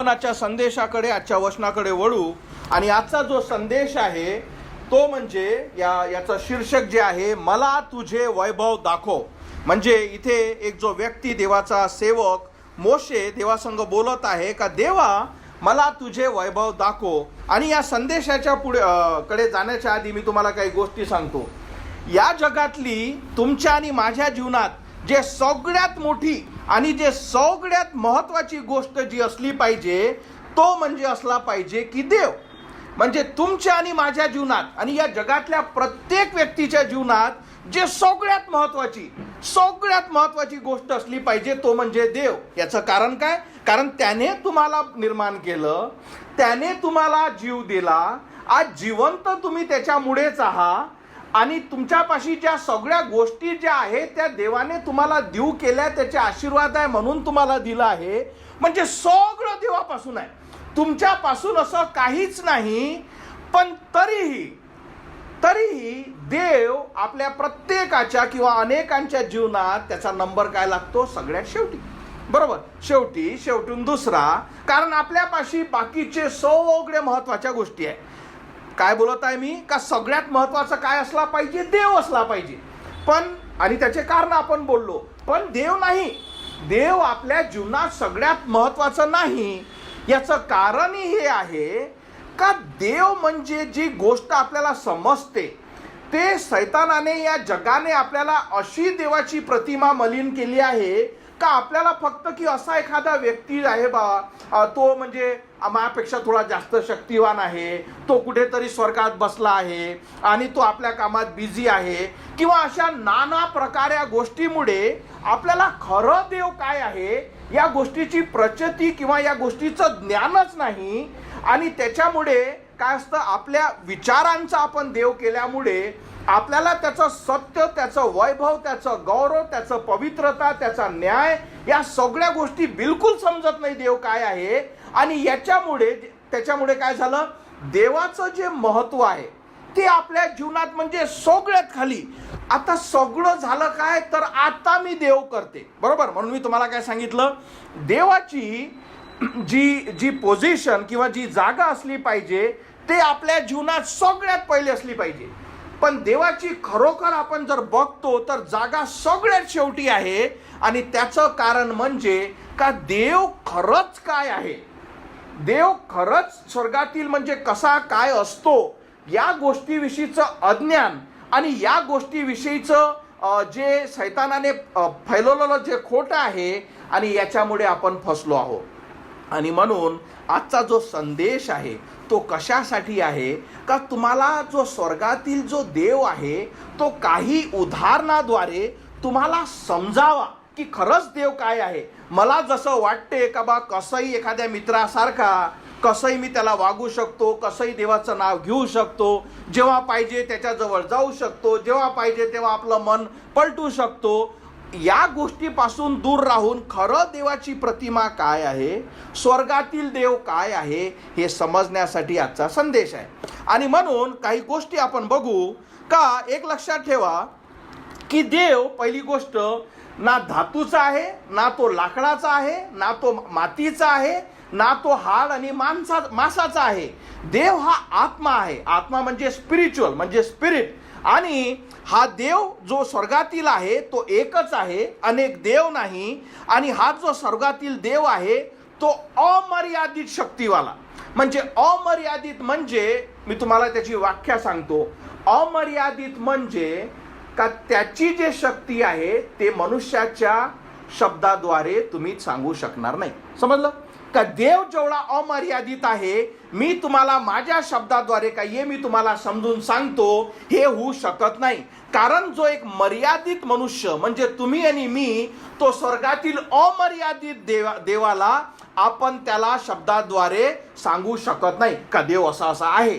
आजच्या संदेशाकडे, आजच्या वचनाकडे वळू. आणि आजचा जो संदेश आहे तो म्हणजे याचं शीर्षक जे आहे, मला तुझे वैभव दाखव. म्हणजे इथे एक जो व्यक्ती, देवाचा सेवक मोशे देवासंग बोलत आहे का, देवा मला तुझे वैभव दाखव. आणि या संदेशाच्या कडे जाण्याच्या आधी मी तुम्हाला काही गोष्टी सांगतो. या जगातली तुमच्या आणि माझ्या जीवनात जे सगळ्यात मोठी आणि जे सगळ्यात महत्वाची गोष्ट जी असली पाहिजे तो म्हणजे असला पाहिजे की देव. म्हणजे तुमच्या आणि माझ्या जीवनात आणि या जगातल्या प्रत्येक व्यक्तीच्या जीवनात जे सगळ्यात महत्वाची गोष्ट असली पाहिजे तो म्हणजे देव. याचं कारण काय? कारण त्याने तुम्हाला निर्माण केलं, त्याने तुम्हाला जीव दिला, आज जिवंत तुम्ही त्याच्यामुळेच आहात. आणि तुमच्यापाशी ज्या सगळ्या गोष्टी ज्या आहेत त्या देवाने तुम्हाला देऊ केल्या, त्याचे आशीर्वाद आहे म्हणून तुम्हाला दिला आहे. म्हणजे सगळं देवापासून आहे, तुमच्यापासून असं काहीच नाही. पण तरीही देव आपल्या प्रत्येकाच्या किंवा अनेकांच्या जीवनात त्याचा नंबर काय लागतो? सगळ्यात शेवटी. बरोबर, शेवटून दुसरा. कारण आपल्यापाशी बाकीचे सगळे महत्वाच्या गोष्टी आहेत. काय बोलत आहे मी? का सगळ्यात महत्वाचं काय असला पाहिजे? देव असला पाहिजे. पण आणि त्याचे कारण आपण बोललो, पण देव नाही. देव आपल्या जीवनात सगळ्यात महत्वाचं नाही. याचं कारणही हे आहे का देव म्हणजे जी गोष्ट आपल्याला समजते, ते सैतानाने, या जगाने आपल्याला अशी देवाची प्रतिमा मलिन केली आहे का आपल्याला फक्त की असा एखादा व्यक्ती आहे बा, तो म्हणजे माझ्यापेक्षा थोडा जास्त शक्तिवान आहे, तो कुठेतरी स्वर्गात बसला आहे आणि तो आपल्या कामात बिझी आहे, किंवा अशा नाना प्रकारे गोष्टीमुळे आपल्याला खरं देव काय आहे या गोष्टीची प्रचिती किंवा या गोष्टीचं ज्ञानच नाही. आणि त्याच्यामुळे काय असतं, आपल्या विचारांचा आपण देव केल्यामुळे आपल्याला त्याचं सत्य, त्याचं वैभव, त्याचं गौरव, त्याचं पवित्रता, त्याचा न्याय, या सगळ्या गोष्टी बिलकुल समजत नाही देव काय आहे. आणि त्याच्यामुळे काय झालं, देवाचं जे महत्व आहे ते आपल्या जीवनात म्हणजे सगळ्यात खाली. आता सगळं झालं काय, तर आता मी देव करते. बरोबर, म्हणून मी तुम्हाला काय सांगितलं, देवाची जी पोझिशन किंवा जी जागा असली पाहिजे ते आपल्या जीवनात सगळ्यात पहिले असली पाहिजे. पण देवाची खरोखर आपण जर बघतो तर जागा सगळ्यात शेवटी आहे. आणि त्याचं कारण म्हणजे का देव खरंच काय आहे, देव खरंच स्वर्गातील म्हणजे कसा काय असतो, या गोष्टीविषयीचं अज्ञान आणि या गोष्टीविषयीचं जे सैतानाने फैलवलेलं जे खोटं आहे, आणि याच्यामुळे आपण फसलो आहोत. आणि म्हणून आजचा जो संदेश आहे तो कशासाठी आहे का, तुम्हाला जो स्वर्गातील जो देव आहे तो काही उदाहरणाद्वारे तुम्हाला समजावा की खरंच देव काय आहे. मला जसं वाटते का बा, कसंही एखाद्या मित्रासारखा कसंही मी त्याला वागू शकतो, कसंही देवाचं नाव घेऊ शकतो, जेव्हा पाहिजे त्याच्याजवळ जाऊ शकतो, जेव्हा पाहिजे तेव्हा आपलं मन पलटू शकतो. या गोष्टीपासून दूर राहून खरं देवाची प्रतिमा काय आहे, स्वर्गातील देव काय आहे, हे समजण्यासाठी आजचा संदेश आहे. आणि म्हणून काही गोष्टी आपण बघू का. एक लक्षात ठेवा की देव, पहिली गोष्ट, ना धातूचा आहे, ना तो लाकडाचा आहे, ना तो मातीचा आहे, ना तो हाड आणि मांसाचा आहे. देव हा आत्मा आहे. आत्मा म्हणजे स्पिरिच्युअल, म्हणजे स्पिरिट. आणि हा देव जो स्वर्गातील आहे तो एकच आहे, अनेक देव नाही. आणि हा जो स्वर्गातील देव आहे तो अमर्यादित शक्तीवाला. म्हणजे अमर्यादित म्हणजे मी तुम्हाला त्याची व्याख्या सांगतो. अमर्यादित म्हणजे का त्याची जे शक्ती आहे ते मनुष्याच्या शब्दाद्वारे तुम्ही सांगू शकणार नाही. समजलं का? देव जेवढा अमर्यादित आहे, मी तुम्हाला माझ्या शब्दाद्वारे काही मी तुम्हाला समजून सांगतो, हे होऊ शकत नाही. कारण जो एक मर्यादित मनुष्य म्हणजे तुम्ही आणि मी, तो स्वर्गातील अमर्यादित देवाला आपण त्याला शब्दाद्वारे सांगू शकत नाही का देव असा आहे.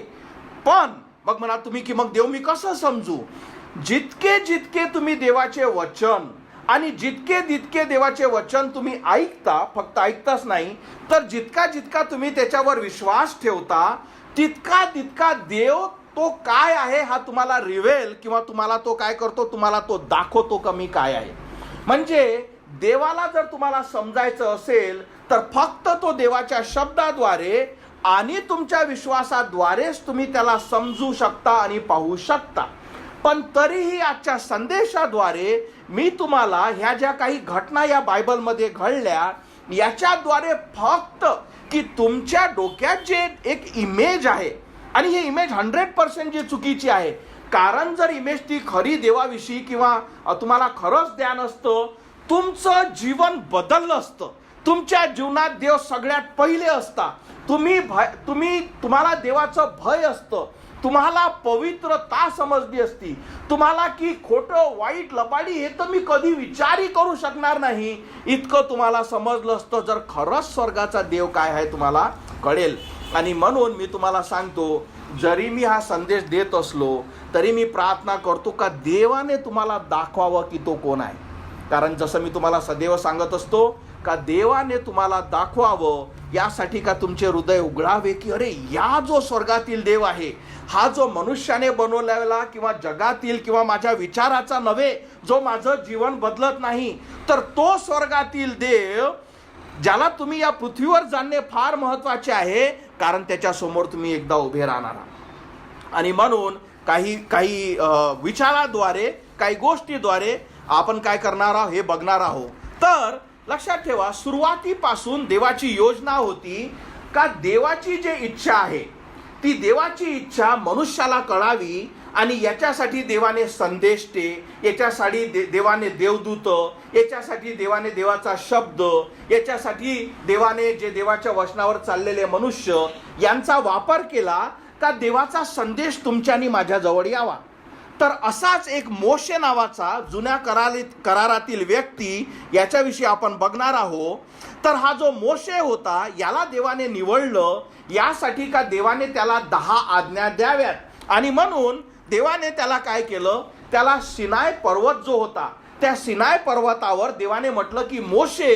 पण मग म्हणा तुम्ही की मग देव मी कसं समजू? जितके तुम्ही देवाचे वचन आणि जितके देवाचे वचन तुम्ही ऐकता, फक्त ऐकताच नाही तर जितका तुम्ही त्याच्यावर विश्वास ठेवता, तितका देव तो काय आहे हा तुम्हाला रिव्हेल किंवा तुम्हाला तो काय करतो, तुम्हाला तो दाखवतो कमी काय आहे. म्हणजे देवाला जर तुम्हाला समजायचं असेल तर फक्त तो देवाच्या शब्दाद्वारे आणि तुमच्या विश्वासाद्वारेच तुम्ही त्याला समजू शकता आणि पाहू शकता. पण तरीही आजच्या संदेशाद्वारे मी तुम्हाला ह्या ज्या काही घटना या बायबलमध्ये घडल्या याच्याद्वारे फक्त की तुमच्या डोक्यात जे एक इमेज आहे आणि ही इमेज 100% जी चुकीची आहे. कारण जर इमेज ती खरी देवाविषयी किंवा तुम्हाला खरंच ज्ञान असतं, तुमचं जीवन बदललं असतं, तुमच्या जीवनात देव सगळ्यात पहिले असता, तुम्हाला देवाचं भय असतं, तुम्हाला पवित्रता समजली असती, तुम्हाला की खोटं वाईट लबाडी हे तर मी कधी विचारही करू शकणार नाही इतकं तुम्हाला समजलं असतं जर खरंच स्वर्गाचा देव काय आहे तुम्हाला कळेल. आणि म्हणून मी तुम्हाला सांगतो, जरी मी हा संदेश देत असलो तरी मी प्रार्थना करतो का देवाने तुम्हाला दाखवावं की तो कोण आहे. कारण जसं मी तुम्हाला सदैव सांगत असतो का देवाने तुम्हाला दाखवावं यासाठी का तुमचे हृदय उघडावे की अरे या जो स्वर्गातील देव आहे, हा जो मनुष्याने बनवलेला किंवा जगातील किंवा माझ्या विचाराचा नव्हे, जो माझं जीवन बदलत नाही, तर तो स्वर्गातील देव ज्याला तुम्ही या पृथ्वीवर जाणणे फार महत्वाचे आहे, कारण त्याच्यासमोर तुम्ही एकदा उभे राहणार आहात. आणि म्हणून काही विचाराद्वारे काही गोष्टीद्वारे आपण काय करणार आहोत हे बघणार आहोत. तर लक्षात ठेवा, सुरुवातीपासून देवाची योजना होती का देवाची जी इच्छा आहे ती देवाची इच्छा मनुष्याला कळावी आणि याच्यासाठी देवाने संदेष्टे, याच्यासाठी देवाने देवदूत, याच्यासाठी देवाने देवाचा शब्द, याच्यासाठी देवाने जे देवाच्या वचनावर चाललेले मनुष्य यांचा वापर केला का देवाचा संदेश तुमच्यानी माझ्याजवळ यावा. तर असाच एक मोशे नावाचा जुन्या करारातील व्यक्ती याच्याविषयी आपण बघणार आहोत. तर हा जो मोशे होता याला देवाने निवडलं यासाठी का देवाने त्याला 10 आज्ञा द्याव्यात. आणि म्हणून देवाने त्याला काय केलं, त्याला सिनाय पर्वत जो होता त्या सिनाय पर्वतावर देवाने म्हटलं की मोशे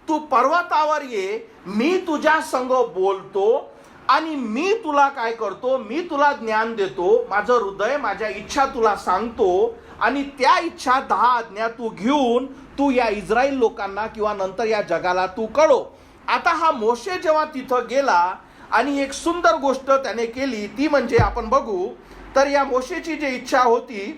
तू पर्वतावर ये, मी तुझ्या संग बोलतो आणि मी तुला काय करतो, मी तुला ज्ञान देतो, माझं हृदय माझ्या इच्छा तुला सांगतो आणि त्या इच्छा 10 आज्ञा तू घेऊन तू या इस्रायल लोकांना किंवा नंतर या जगाला तू कळव. आता हा मोशे जेव्हा तिथं गेला आणि एक सुंदर गोष्ट त्याने केली ती म्हणजे आपण बघू. तर या मोशेची जी इच्छा होती,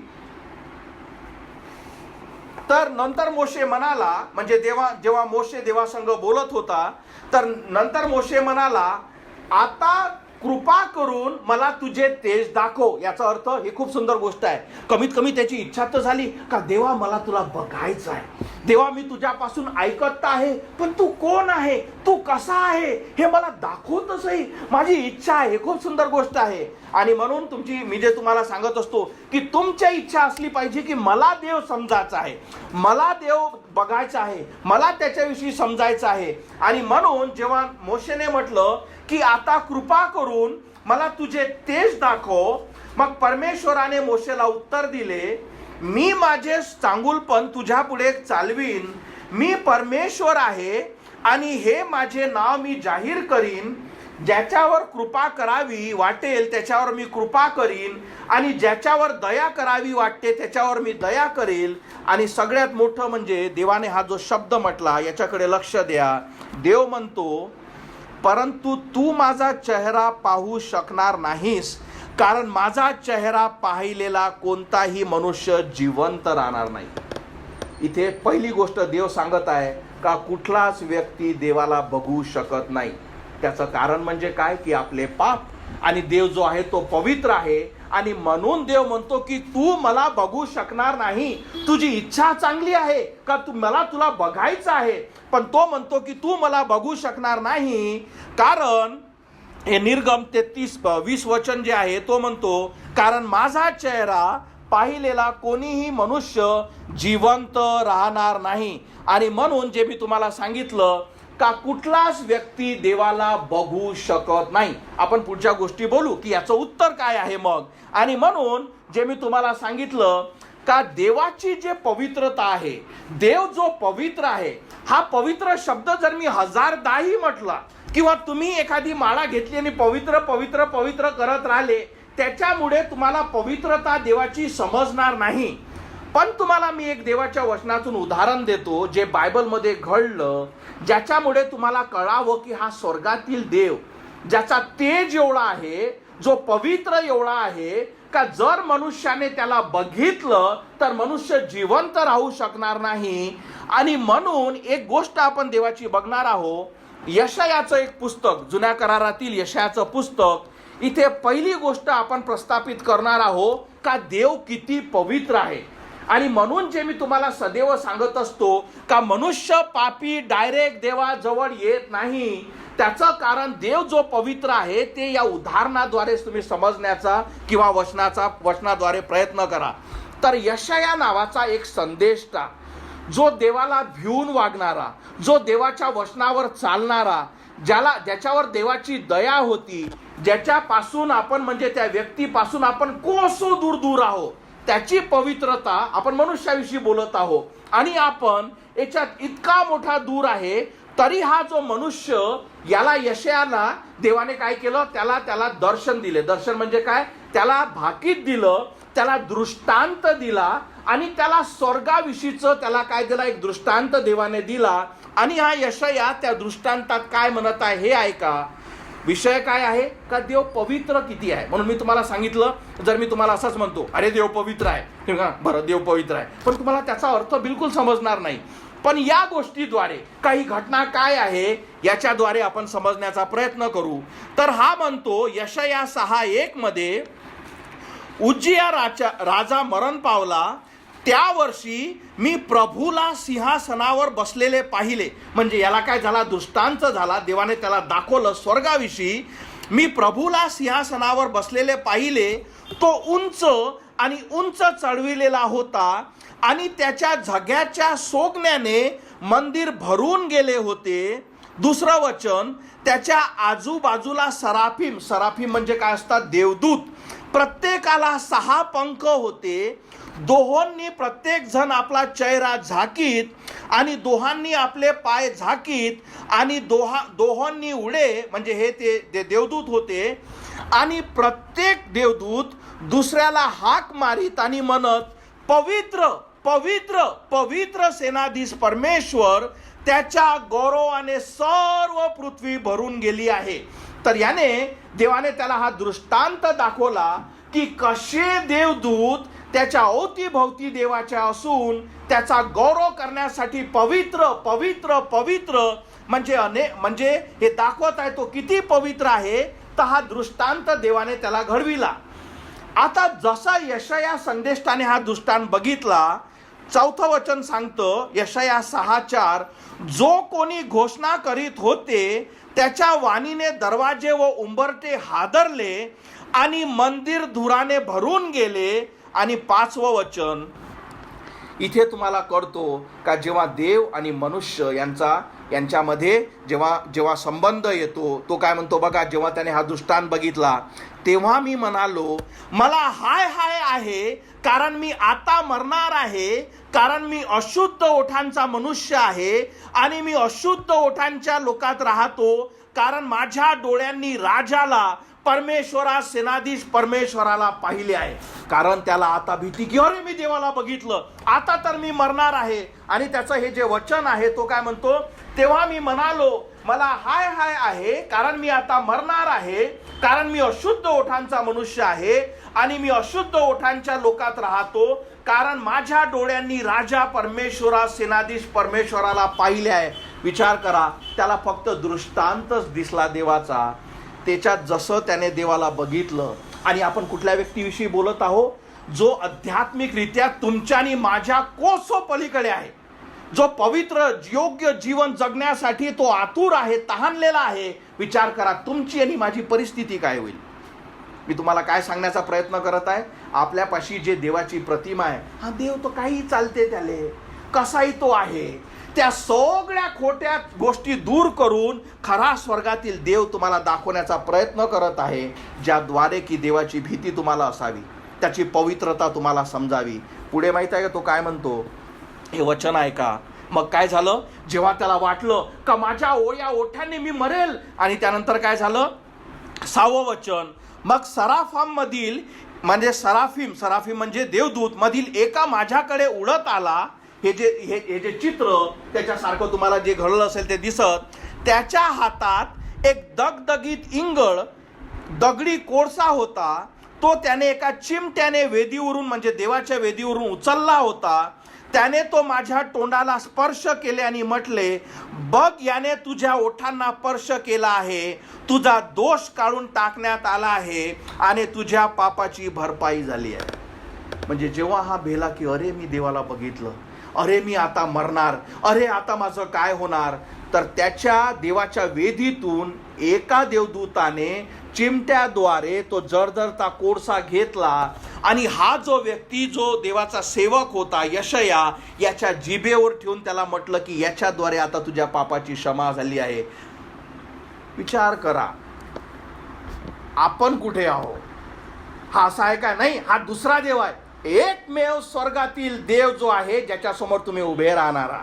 तर नंतर मोशे म्हणाला, म्हणजे जेव्हा मोशे देवासंग बोलत होता तर नंतर मोशे म्हणाला, आता कृपा करून मला तुझे तेज दाखव. याचा अर्थ ही खूप सुंदर गोष्ट आहे. कमीत कमी त्याची इच्छा तर झाली का देवा मला तुला बघायचं आहे, देवा मी तुझ्यापासून ऐकत आहे पण तू कोण आहे, तू कसा आहे हे मला दाखवतसही माझी इच्छा आहे. खूप सुंदर गोष्ट आहे. आणि म्हणून मी जे तुम्हाला सांगत असतो की तुमच्या इच्छा असली पाहिजे की मला देव समजायचा आहे, मला देव बघायचा आहे, मला त्याच्याविषयी समजायचं आहे. आणि म्हणून जेव्हा मोशेने म्हटलं की आता कृपा करून मला तुझे तेज दाखव, मग परमेश्वराने मोशेला उत्तर दिले, मी माझे चांगुलपण तुझ्या पुढे चालवीन, मी परमेश्वर आहे आणि हे माझे नाव मी जाहीर करीन. ज्याच्यावर कृपा करावी वाटेल त्याच्यावर मी कृपा करीन आणि ज्याच्यावर दया करावी वाटते त्याच्यावर मी दया करेल. आणि सगळ्यात मोठं म्हणजे देवाने हा जो शब्द म्हटला याच्याकडे लक्ष द्या. देव म्हणतो, परंतु तू माझा चेहरा पाहू शकणार नाहीस, कारण माझा चेहरा पाहिलेला कोणताही मनुष्य जिवंत राहणार नाही. इथे पहिली गोष्ट देव सांगत आहे का कुठलाच व्यक्ती देवाला बघू शकत नाही. त्याचं कारण म्हणजे काय की आपले पाप. आणि देव जो आहे तो पवित्र आहे आणि म्हणून देव म्हणतो की तू मला बघू शकणार नाही. तुझी इच्छा चांगली आहे का मला तुला बघायचं आहे, पण तो म्हणतो की तू मला बघू शकणार नाही. कारण हे निर्गम 33:20 वचन जे आहे तो म्हणतो, कारण माझा चेहरा पाहिलेला कोणीही मनुष्य जिवंत राहणार नाही. आणि म्हणून जे मी तुम्हाला सांगितलं का कुठलाच व्यक्ती देवाला बघू शकत नाही. आपण पुढच्या गोष्टी बोलू की याचं उत्तर काय आहे मग. आणि म्हणून जे मी तुम्हाला सांगितलं का देवाची जे पवित्रता आहे, देव जो पवित्र आहे, हा पवित्र शब्द जर मी 1000दाही म्हटला किंवा तुम्ही एखादी माळा घेतली आणि पवित्र पवित्र पवित्र करत राहिले, त्याच्यामुळे तुम्हाला पवित्रता देवाची समजणार नाही. पण तुम्हाला मी एक देवाच्या वचनातून उदाहरण देतो, जे बायबलमध्ये घडलं, ज्याच्यामुळे तुम्हाला कळावं की हा स्वर्गातील देव, ज्याचा तेज एवढा आहे, जो पवित्र एवढा आहे का जर मनुष्याने त्याला बघितलं तर मनुष्य जिवंत राहू शकणार नाही. आणि म्हणून एक गोष्ट आपण देवाची बघणार आहोत. यशायाचं एक पुस्तक, जुन्या करारातील यशायाचं पुस्तक, इथे पहिली गोष्ट आपण प्रस्थापित करणार आहोत का देव किती पवित्र आहे. आणि म्हणून जे मी तुम्हाला सदैव सांगत असतो का मनुष्य पापी डायरेक्ट देवाजवळ येत नाही, त्याचं कारण देव जो पवित्र आहे ते या उदाहरणाद्वारे तुम्ही समजण्याचा किंवा वचनाद्वारे प्रयत्न करा. तर यशाया नावाचा एक संदेष्टा, जो देवाला भिवून वागणारा, जो देवाच्या वचनावर चालणारा, ज्याच्यावर देवाची दया होती, ज्याच्यापासून आपण म्हणजे त्या व्यक्तीपासून आपण कोसो दूर दूर आहोत, त्याची पवित्रता आपण मनुष्याविषयी बोलत आहोत. आणि आपण याच्यात इतका मोठा दूर आहे, तरी हा जो मनुष्य, याला यशायाला देवाने काय केलं, त्याला दर्शन दिले. दर्शन म्हणजे काय, त्याला भाकीत दिलं, त्याला दृष्टांत दिला आणि त्याला स्वर्गाविषयीचं त्याला काय दिला, एक दृष्टांत देवाने दिला. आणि हा यशाया त्या दृष्टांतात काय म्हणत आहे हे ऐका. विषय काय आहे का देव पवित्र किती आहे. म्हणून मी तुम्हाला सांगितलं, जर मी तुम्हाला असंच म्हणतो अरे देव पवित्र आहे, बरं देव पवित्र आहे, पण तुम्हाला त्याचा अर्थ बिलकुल समजणार नाही. पण या गोष्टीद्वारे काही घटना काय आहे याच्याद्वारे आपण समजण्याचा प्रयत्न करू. तर हा म्हणतो यशाया 6:1 मध्ये, उज्जिया राजा मरण पावला, त्या वर्षी मी प्रभूला सिंहासनावर बसलेले पाहिले. म्हणजे याला काय झाला, दृष्टांत झाला, देवाने त्याला दाखवलं स्वर्गाविषयी. मी प्रभूला सिंहासनावर बसलेले पाहिले, तो उंच आणि उंच चढविलेला होता आणि त्याच्या झग्याच्या सोगण्याने मंदिर भरून गेले होते. दुसरं वचन, त्याच्या आजूबाजूला सराफीम, सराफीम म्हणजे काय असतात, देवदूत, प्रत्येकाला 6 पंख होते. दोहोंनी प्रत्येक जण आपला चेहरा झाकीत आणि दोहांनी आपले पाय झाकीत आणि दोहोंनी उडे, म्हणजे हे ते देवदूत होते. आणि प्रत्येक देवदूत दुसऱ्याला हाक मारित आणि म्हणत, पवित्र पवित्र पवित्र सेनाधीश परमेश्वर, त्याच्या गौरवाने सर्व पृथ्वी भरून गेली आहे. तर याने देवाने त्याला हा दृष्टांत दाखवला की कसे देवदूत त्याच्या अवतीभोवती देवाच्या असून त्याचा गौरव करण्यासाठी पवित्र पवित्र पवित्र म्हणजे हे दाखवत आहे तो किती पवित्र आहे. तर हा दृष्टांत देवाने त्याला घडविला. आता जसा यशाया संदेष्टाने हा दृष्टांत बघितला, 4थं वचन सांगतं यशाया 6:4, जो कोणी घोषणा करीत होते त्याच्या वाणीने दरवाजे व उंबरटे हादरले आणि मंदिर धुराने भरून गेले. आणि 5वं वचन, इथे तुम्हाला कळतो का जेव्हा देव आणि मनुष्य यांच्यामध्ये जेव्हा संबंध येतो, तो काय म्हणतो बघा, जेव्हा त्याने हा दृष्टांत बघितला तेव्हा मी म्हणालो, मला हाय हाय आहे, कारण मी आता मरणार आहे, कारण मी अशुद्ध ओठांचा मनुष्य आहे आणि मी अशुद्ध ओठांच्या लोकात राहतो, कारण माझ्या डोळ्यांनी राजाला, सेनाधीश परमेश्वराला पाहिले आहे. कारण त्याला आता भीती की अरे मी देवाला बघितलं, आता तर मी मरणार आहे. आणि त्याचं हे जे वचन आहे तो काय म्हणतो, तेव्हा मी म्हणालो मला हाय हाय आहे, कारण मी आता मरणार आहे, कारण मी अशुद्ध ओठांचा मनुष्य आहे आणि मी अशुद्ध ओठांच्या लोकात राहतो, कारण माझ्या डोळ्यांनी राजा सेनाधीश परमेश्वराला पाहिले आहे. विचार करा, त्याला फक्त दृष्टांतच दिसला देवाचा. त्याच्यात जसं त्याने देवाला बघितलं. आणि आपण कुठल्या व्यक्तीविषयी बोलत आहोत, जो आध्यात्मिकरित्या तुमच्या आणि माझ्या कोसो पलीकडे आहे, जो पवित्र योग्य जीवन जगण्यासाठी तो आतुर आहे, तहानलेला आहे. विचार करा तुमची आणि माझी परिस्थिती काय होईल. मी तुम्हाला काय सांगण्याचा प्रयत्न करत आहे, आपल्यापाशी जे देवाची प्रतिमा आहे, हा देव तो काही चालते त्याले, कसाही तो आहे, त्या सगळ्या खोट्या गोष्टी दूर करून खरा स्वर्गातील देव तुम्हाला दाखवण्याचा प्रयत्न करत आहे, ज्याद्वारे की देवाची भीती तुम्हाला असावी, त्याची पवित्रता तुम्हाला समजावी. पुढे माहित आहे का तो काय म्हणतो, हे वचन आहे का. मग काय झालं, जेव्हा त्याला वाटलं का माझ्या ओठ्यांनी मी मरेल, आणि त्यानंतर काय झालं, 6वं वचन, मग सराफाम मधील म्हणजे सराफिम म्हणजे देवदूत मधील एका माझ्याकडे उडत आला. हे जे चित्र त्याच्यासारखं तुम्हाला जे घडलं असेल ते दिसत, त्याच्या हातात एक दगदगीत इंगळ दगडी कोळसा होता. तो त्याने एका चिमट्याने वेदीवरून म्हणजे देवाच्या वेदीवरून उचलला होता. त्याने तो माझ्या तोंडाला स्पर्श केले आणि म्हटले, बघ, याने तुझ्या ओठांना स्पर्श केला आहे. तुझा दोष काढून टाकण्यात आला आहे आणि तुझ्या पापाची भरपाई झाली आहे. म्हणजे जेव्हा हा भेला की अरे मी देवाला बघितलं, अरे मी आता मरणार, अरे आता माझं काय होणार, तर त्याच्या देवाच्या वेदीतून एका देवदूताने चिमट्याद्वारे तो जळजळता कोळसा घेतला आणि हा जो व्यक्ती जो देवाचा सेवक होता यशया, याच्या जिभेवर ठेवून त्याला म्हटलं की याच्याद्वारे आता तुझ्या पापाची क्षमा झाली आहे. विचार करा, आपण कुठे आहोत? हा असा आहे का? नाही, हा दुसरा देव आहे. एकमेव स्वर्गातील देव जो आहे ज्याच्या समोर तुम्ही उभे राहणारा.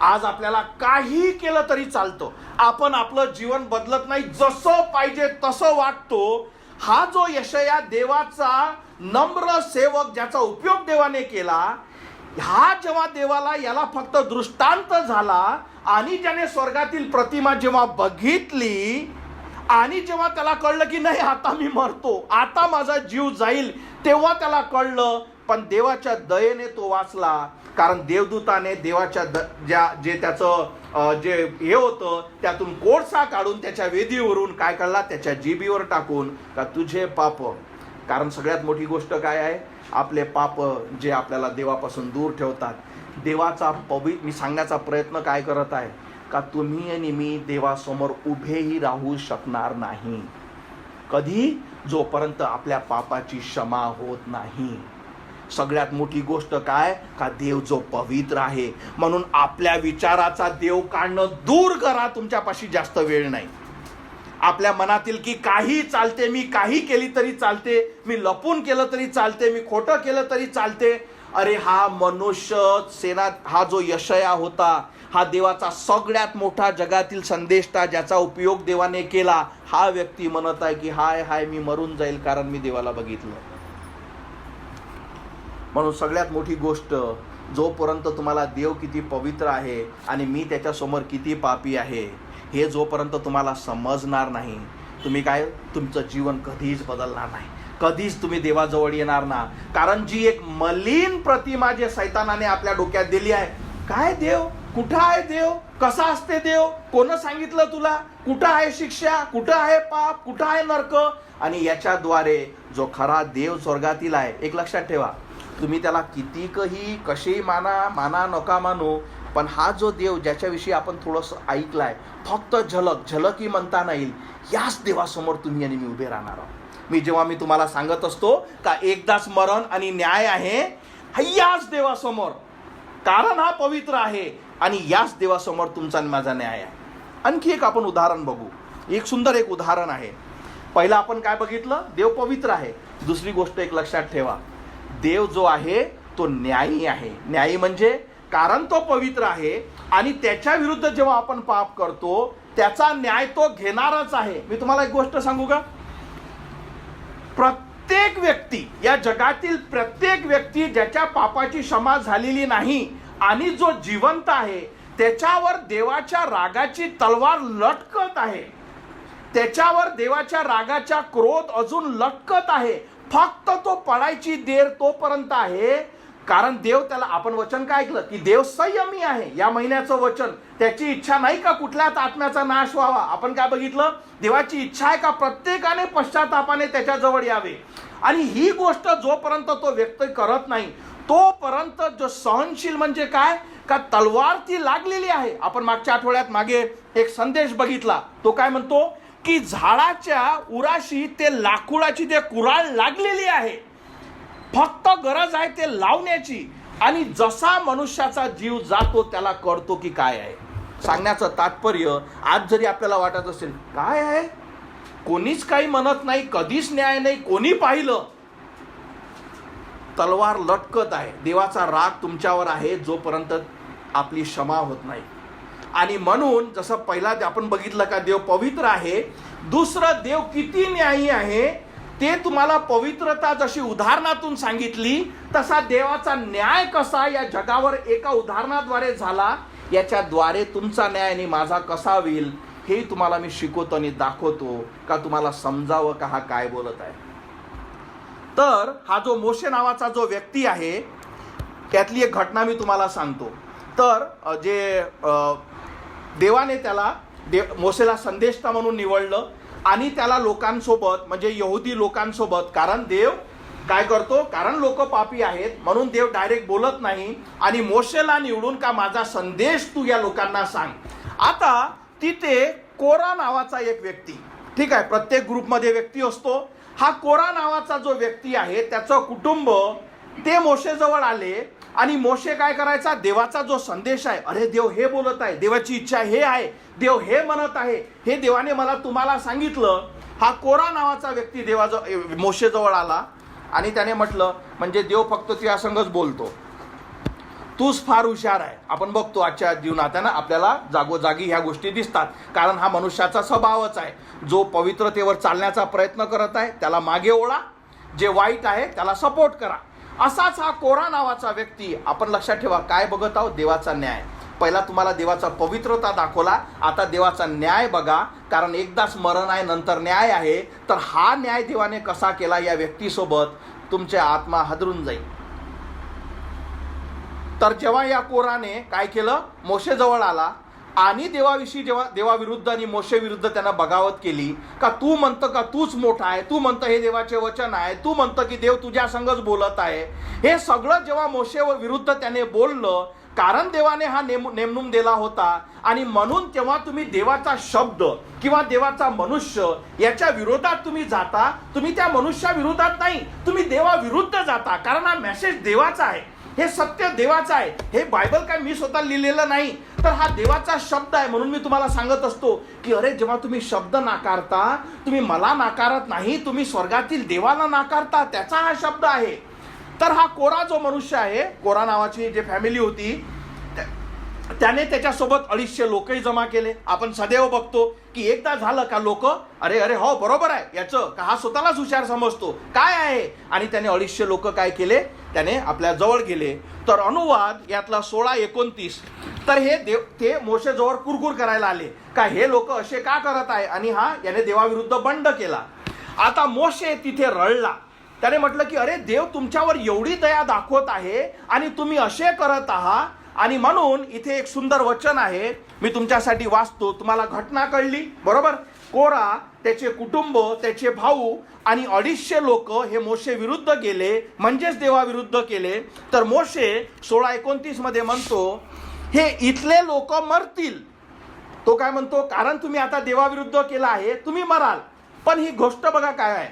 आज आपल्याला काही केलं तरी चालतं, आपण आपलं जीवन बदलत नाही, जसं पाहिजे तसं वागतो. हा जो यशया देवाचा नम्र सेवक ज्याचा उपयोग देवाने केला, हा जेव्हा देवाला याला फक्त दृष्टांत झाला आणि ज्याने स्वर्गातील प्रतिमा जेव्हा बघितली आणि जेव्हा त्याला कळलं की नाही आता मी मरतो, आता माझा जीव जाईल, तेव्हा त्याला कळलं. पण देवाच्या दयेने तो वाचला, कारण देवदूताने देवाच्या जे त्याचं जे हे होतं त्यातून कोळसा काढून त्याच्या वेदीवरून काय काढला, त्याच्या जिभेवर टाकून का तुझे पाप. कारण सगळ्यात मोठी गोष्ट काय आहे, आपले पाप जे आपल्याला देवापासून दूर ठेवतात. देवाचा मी सांगण्याचा प्रयत्न काय करत आहे का तुम्ही आणि मी देवासमोर उभेही राहू शकणार नाही कधी, जोपर्यंत आपल्या पापाची क्षमा होत नाही. सगळ्यात मोठी गोष्ट काय का देव जो पवित्र आहे, म्हणून आपल्या विचाराचा देव काढणं दूर करा. तुमच्यापाशी जास्त वेळ नाही. आपल्या मनातील की काही चालते, मी काही केली तरी चालते, मी लपून केलं तरी चालते, मी खोटं केलं तरी चालते. अरे हा मनुष्य सेना, हा जो यशया होता, हा देवाचा सगळ्यात मोठा जगातील संदेष्टा ज्याचा उपयोग देवाने केला, हा व्यक्ती म्हणत आहे की हाय मी मरून जाईल कारण मी देवाला बघितलं. म्हणून सगळ्यात मोठी गोष्ट, जोपर्यंत तुम्हाला देव किती पवित्र आहे आणि मी त्याच्यासमोर किती पापी आहे हे जोपर्यंत तुम्हाला समजणार नाही, तुम्ही काय तुमचं जीवन कधीच बदलणार नाही, कधीच तुम्ही देवाजवळ येणार ना. कारण जी एक मलिन प्रतिमा जे सैतानाने आपल्या डोक्यात दिली आहे, काय देव, कुठं आहे देव, कसा असते देव, कोण सांगितलं तुला, कुठं आहे शिक्षा, कुठं आहे पाप, कुठं आहे नरक. आणि याच्याद्वारे जो खरा देव स्वर्गातील आहे, एक लक्षात ठेवा, तुम्ही त्याला कितीकही कशी माना नका मानू, पण हा जो देव ज्याच्याविषयी आपण थोडंसं ऐकलाय, फक्त झलकी म्हणता नाही येईल, याच देवासमोर तुम्ही आणि मी उभे राहणार आहोत. जेव्हा मी तुम्हाला सांगत असतो का एकदाच मरण आणि न्याय आहे, याच देवासमोर, कारण हा पवित्र आहे आणि याच देवासमोर तुमचा आणि माझा न्याय आहे. आणखी एक आपण उदाहरण बघू. एक सुंदर एक उदाहरण आहे. पहिला आपण काय बघितलं, देव पवित्र आहे. दुसरी गोष्ट एक लक्षात ठेवा, देव जो आहे तो न्यायी आहे. न्यायी म्हणजे कारण तो पवित्र आहे आणि त्याच्या विरुद्ध जेव्हा आपण पाप करतो त्याचा न्याय तो घेणारच आहे. मी तुम्हाला एक गोष्ट सांगू का, प्रत्येक व्यक्ती, या जगातील प्रत्येक व्यक्ती ज्याच्या पापाची क्षमा झालेली नाही आणि जो जिवंत आहे, त्याच्यावर देवाच्या रागाची तलवार लटकत आहे, त्याच्यावर देवाच्या रागाचा क्रोध अजून लटकत आहे. फक्त तो पडायची देर तोपर्यंत आहे, कारण देव त्याला, आपण वचन काय ऐकलं की देव संयमी आहे. या महिन्याचं वचन, त्याची इच्छा नाही का कुठल्याच आत्म्याचा नाश व्हावा. आपण काय बघितलं, देवाची इच्छा आहे का प्रत्येकाने पश्चातापाने त्याच्याजवळ यावे. आणि ही गोष्ट जोपर्यंत तो व्यक्त करत नाही तोपर्यंत जो सहनशील म्हणजे काय का तलवार ती लागलेली आहे. आपण मागच्या आठवड्यात मागे एक संदेश बघितला, तो काय म्हणतो की झाडाच्या उराशी ते लाकुडाची ते कुऱ्हाड लागलेली आहे, फक्त गरज आहे ते लावण्याची. आणि जसा मनुष्याचा जीव जातो त्याला कळतो की काय आहे. सांगण्याचं तात्पर्य, आज जरी आपल्याला वाटत असेल काय आहे, कोणीच काही म्हणत नाही, कधीच न्याय नाही, कोणी पाहिलं, तलवार लटकत आहे. देवाचा राग तुमच्यावर आहे जोपर्यंत आपली क्षमा होत नाही. आणि म्हणून जसं पहिला आपण बघितलं का देव पवित्र आहे, दुसरं देव किती न्यायी आहे ते तुम्हाला पवित्रता जशी उदाहरणातून सांगितली तसा देवाचा न्याय कसा या जगावर एका उदाहरणाद्वारे झाला, याच्याद्वारे तुमचा न्याय आणि माझा कसा होईल हे तुम्हाला मी शिकवतो आणि दाखवतो का तुम्हाला समजावं का हा काय बोलत आहे. तर हा जो मोशे नावाचा जो व्यक्ती आहे त्यातली एक घटना मी तुम्हाला सांगतो. तर जे देवाने त्याला मोशेला संदेष्टा म्हणून निवडलं आणि त्याला लोकांसोबत म्हणजे यहुदी लोकांसोबत, कारण देव काय करतो, कारण लोक पापी आहेत म्हणून देव डायरेक्ट बोलत नाही आणि मोशेला निवडून का माझा संदेश तू या लोकांना सांग. आता तिथे कोरा नावाचा एक व्यक्ती, ठीक आहे, प्रत्येक ग्रुपमध्ये व्यक्ती असतो. हा कोरा नावाचा जो व्यक्ती आहे त्याचं कुटुंब ते मोशेजवळ आले आणि मोशे काय करायचा, देवाचा जो संदेश आहे, अरे देव हे बोलत आहे, देवाची इच्छा हे आहे, देव हे म्हणत आहे, हे देवाने मला तुम्हाला सांगितलं. हा कोरा नावाचा व्यक्ती मोशेजवळ आला आणि त्याने म्हटलं, म्हणजे देव फक्त तुझ्या संगच बोलतो, तूच फार हुशार आहे. आपण बघतो आजच्या जीवनात आहे ना, आपल्याला जागोजागी ह्या गोष्टी दिसतात, कारण हा मनुष्याचा स्वभावच आहे. जो पवित्रतेवर चालण्याचा प्रयत्न करत आहे त्याला मागे ओढा, जे वाईट आहे त्याला सपोर्ट करा. असाच हा कोरा नावाचा व्यक्ती. आपण लक्षात ठेवा काय बघत आहोत, देवाचा न्याय. पहिला तुम्हाला देवाचा पवित्रता दाखवला, आता देवाचा न्याय बघा, कारण एकदाच मरण आहे नंतर न्याय आहे. तर हा न्याय देवाने कसा केला या व्यक्तीसोबत, तुमच्या आत्मा हादरून जाईल. तर जेव्हा या कोराने काय केलं, मोशेजवळ आला आणि देवाविषयी जेव्हा देवाविरुद्ध आणि मोशेविरुद्ध त्यानं बगावत केली का तू म्हणतं का तूच मोठा आहे, तू म्हणतं हे देवाचे वचन आहे, तू म्हणतं की देव तुझ्या संगच बोलत आहे, हे सगळं जेव्हा मोशे विरुद्ध त्याने बोललं, कारण देवाने हा नेमणूक दिला होता आणि म्हणून तेव्हा तुम्ही देवाचा शब्द किंवा देवाचा मनुष्य याच्या विरोधात तुम्ही जाता. तुम्ही त्या मनुष्याविरोधात नाही, तुम्ही देवाविरुद्ध जाता, कारण हा मेसेज देवाचा आहे, हे सत्य देवाचं आहे. हे बायबल काय मी स्वतः लिहिलेलं नाही, तर हा देवाचा शब्द आहे. म्हणून मी तुम्हाला सांगत असतो की अरे जेव्हा तुम्ही शब्द नाकारता, तुम्ही मला नाकारत नाही, तुम्ही स्वर्गातील देवाला नाकारता, त्याचा हा शब्द आहे. तर हा कोरा जो मनुष्य आहे, कोरा नावाची जे फॅमिली होती, त्याने त्याच्यासोबत 250 लोकही जमा केले. आपण सदैव बघतो की एकदा झालं का लोक अरे अरे हो बरोबर आहे याचं, का हा स्वतःलाच हुशार समजतो काय आहे, आणि त्याने 250 लोक काय केले, त्याने आपल्या जवळ गेले. तर अनुवाद यातला 16:29. तर हे ते मोशेजवळ कुरकुर करायला आले का हे लोक असे का करत आहे, आणि याने देवाविरुद्ध बंड केला. आता मोशे तिथे रडला. त्याने म्हटलं की अरे देव तुमच्यावर एवढी दया दाखवत आहे आणि तुम्ही असे करत आहात. आणि म्हणून इथे एक सुंदर वचन आहे, मी तुमच्यासाठी वाचतो. तुम्हाला घटना कळली बरोबर. कोरा, त्याचे कुटुंब, त्याचे भाऊ आणि 250 लोक हे मोशे विरुद्ध गेले, म्हणजेच देवाविरुद्ध केले. तर मोशे 16:29 मध्ये म्हणतो हे इथले लोक मरतील. तो काय म्हणतो, कारण तुम्ही आता देवाविरुद्ध केला आहे, तुम्ही मराल. पण ही गोष्ट बघा काय आहे,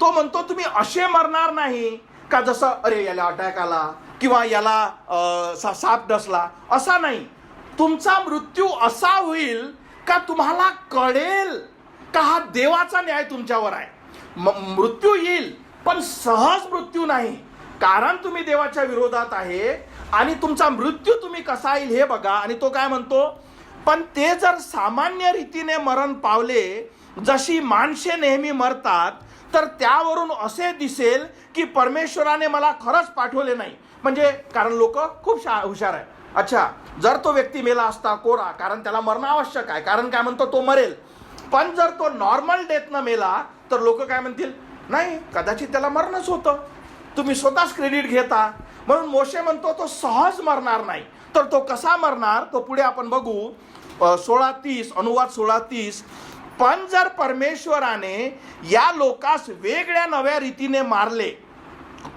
तो म्हणतो तुम्ही असे मरणार नाही का जसं अरे याला अटॅक आला किंवा याला साप डसला, असा नाही. तुमचा मृत्यू असा होईल का तुम्हाला कळेल का हा देवाचा न्याय तुमच्यावर आहे. मृत्यू येईल पण सहज मृत्यू नाही, कारण तुम्ही देवाच्या विरोधात आहे. आणि तुमचा मृत्यू तुम्ही कसा येईल हे बघा. आणि तो काय म्हणतो, पण ते जर सामान्य रीतीने मरण पावले जशी माणसे नेहमी मरतात, तर त्यावरून असे दिसेल की परमेश्वराने मला खरंच पाठवले नाही. म्हणजे कारण लोक खूप हुशार आहे. अच्छा, जर तो व्यक्ती मेला असता कोरा, कारण त्याला मरण आवश्यक आहे, कारण काय म्हणतो तो मरेल. पण जर तो नॉर्मल डेथनं मेला तर लोक काय म्हणतील, नाही कदाचित त्याला मरणच होतं, तुम्ही स्वतःच क्रेडिट घेता. म्हणून मोशे म्हणतो तो सहज मरणार नाही. तर तो कसा मरणार, तो पुढे आपण बघू. 16:30 अनुवाद 16:30. पण जर परमेश्वराने या लोकास वेगळ्या नव्या रीतीने मारले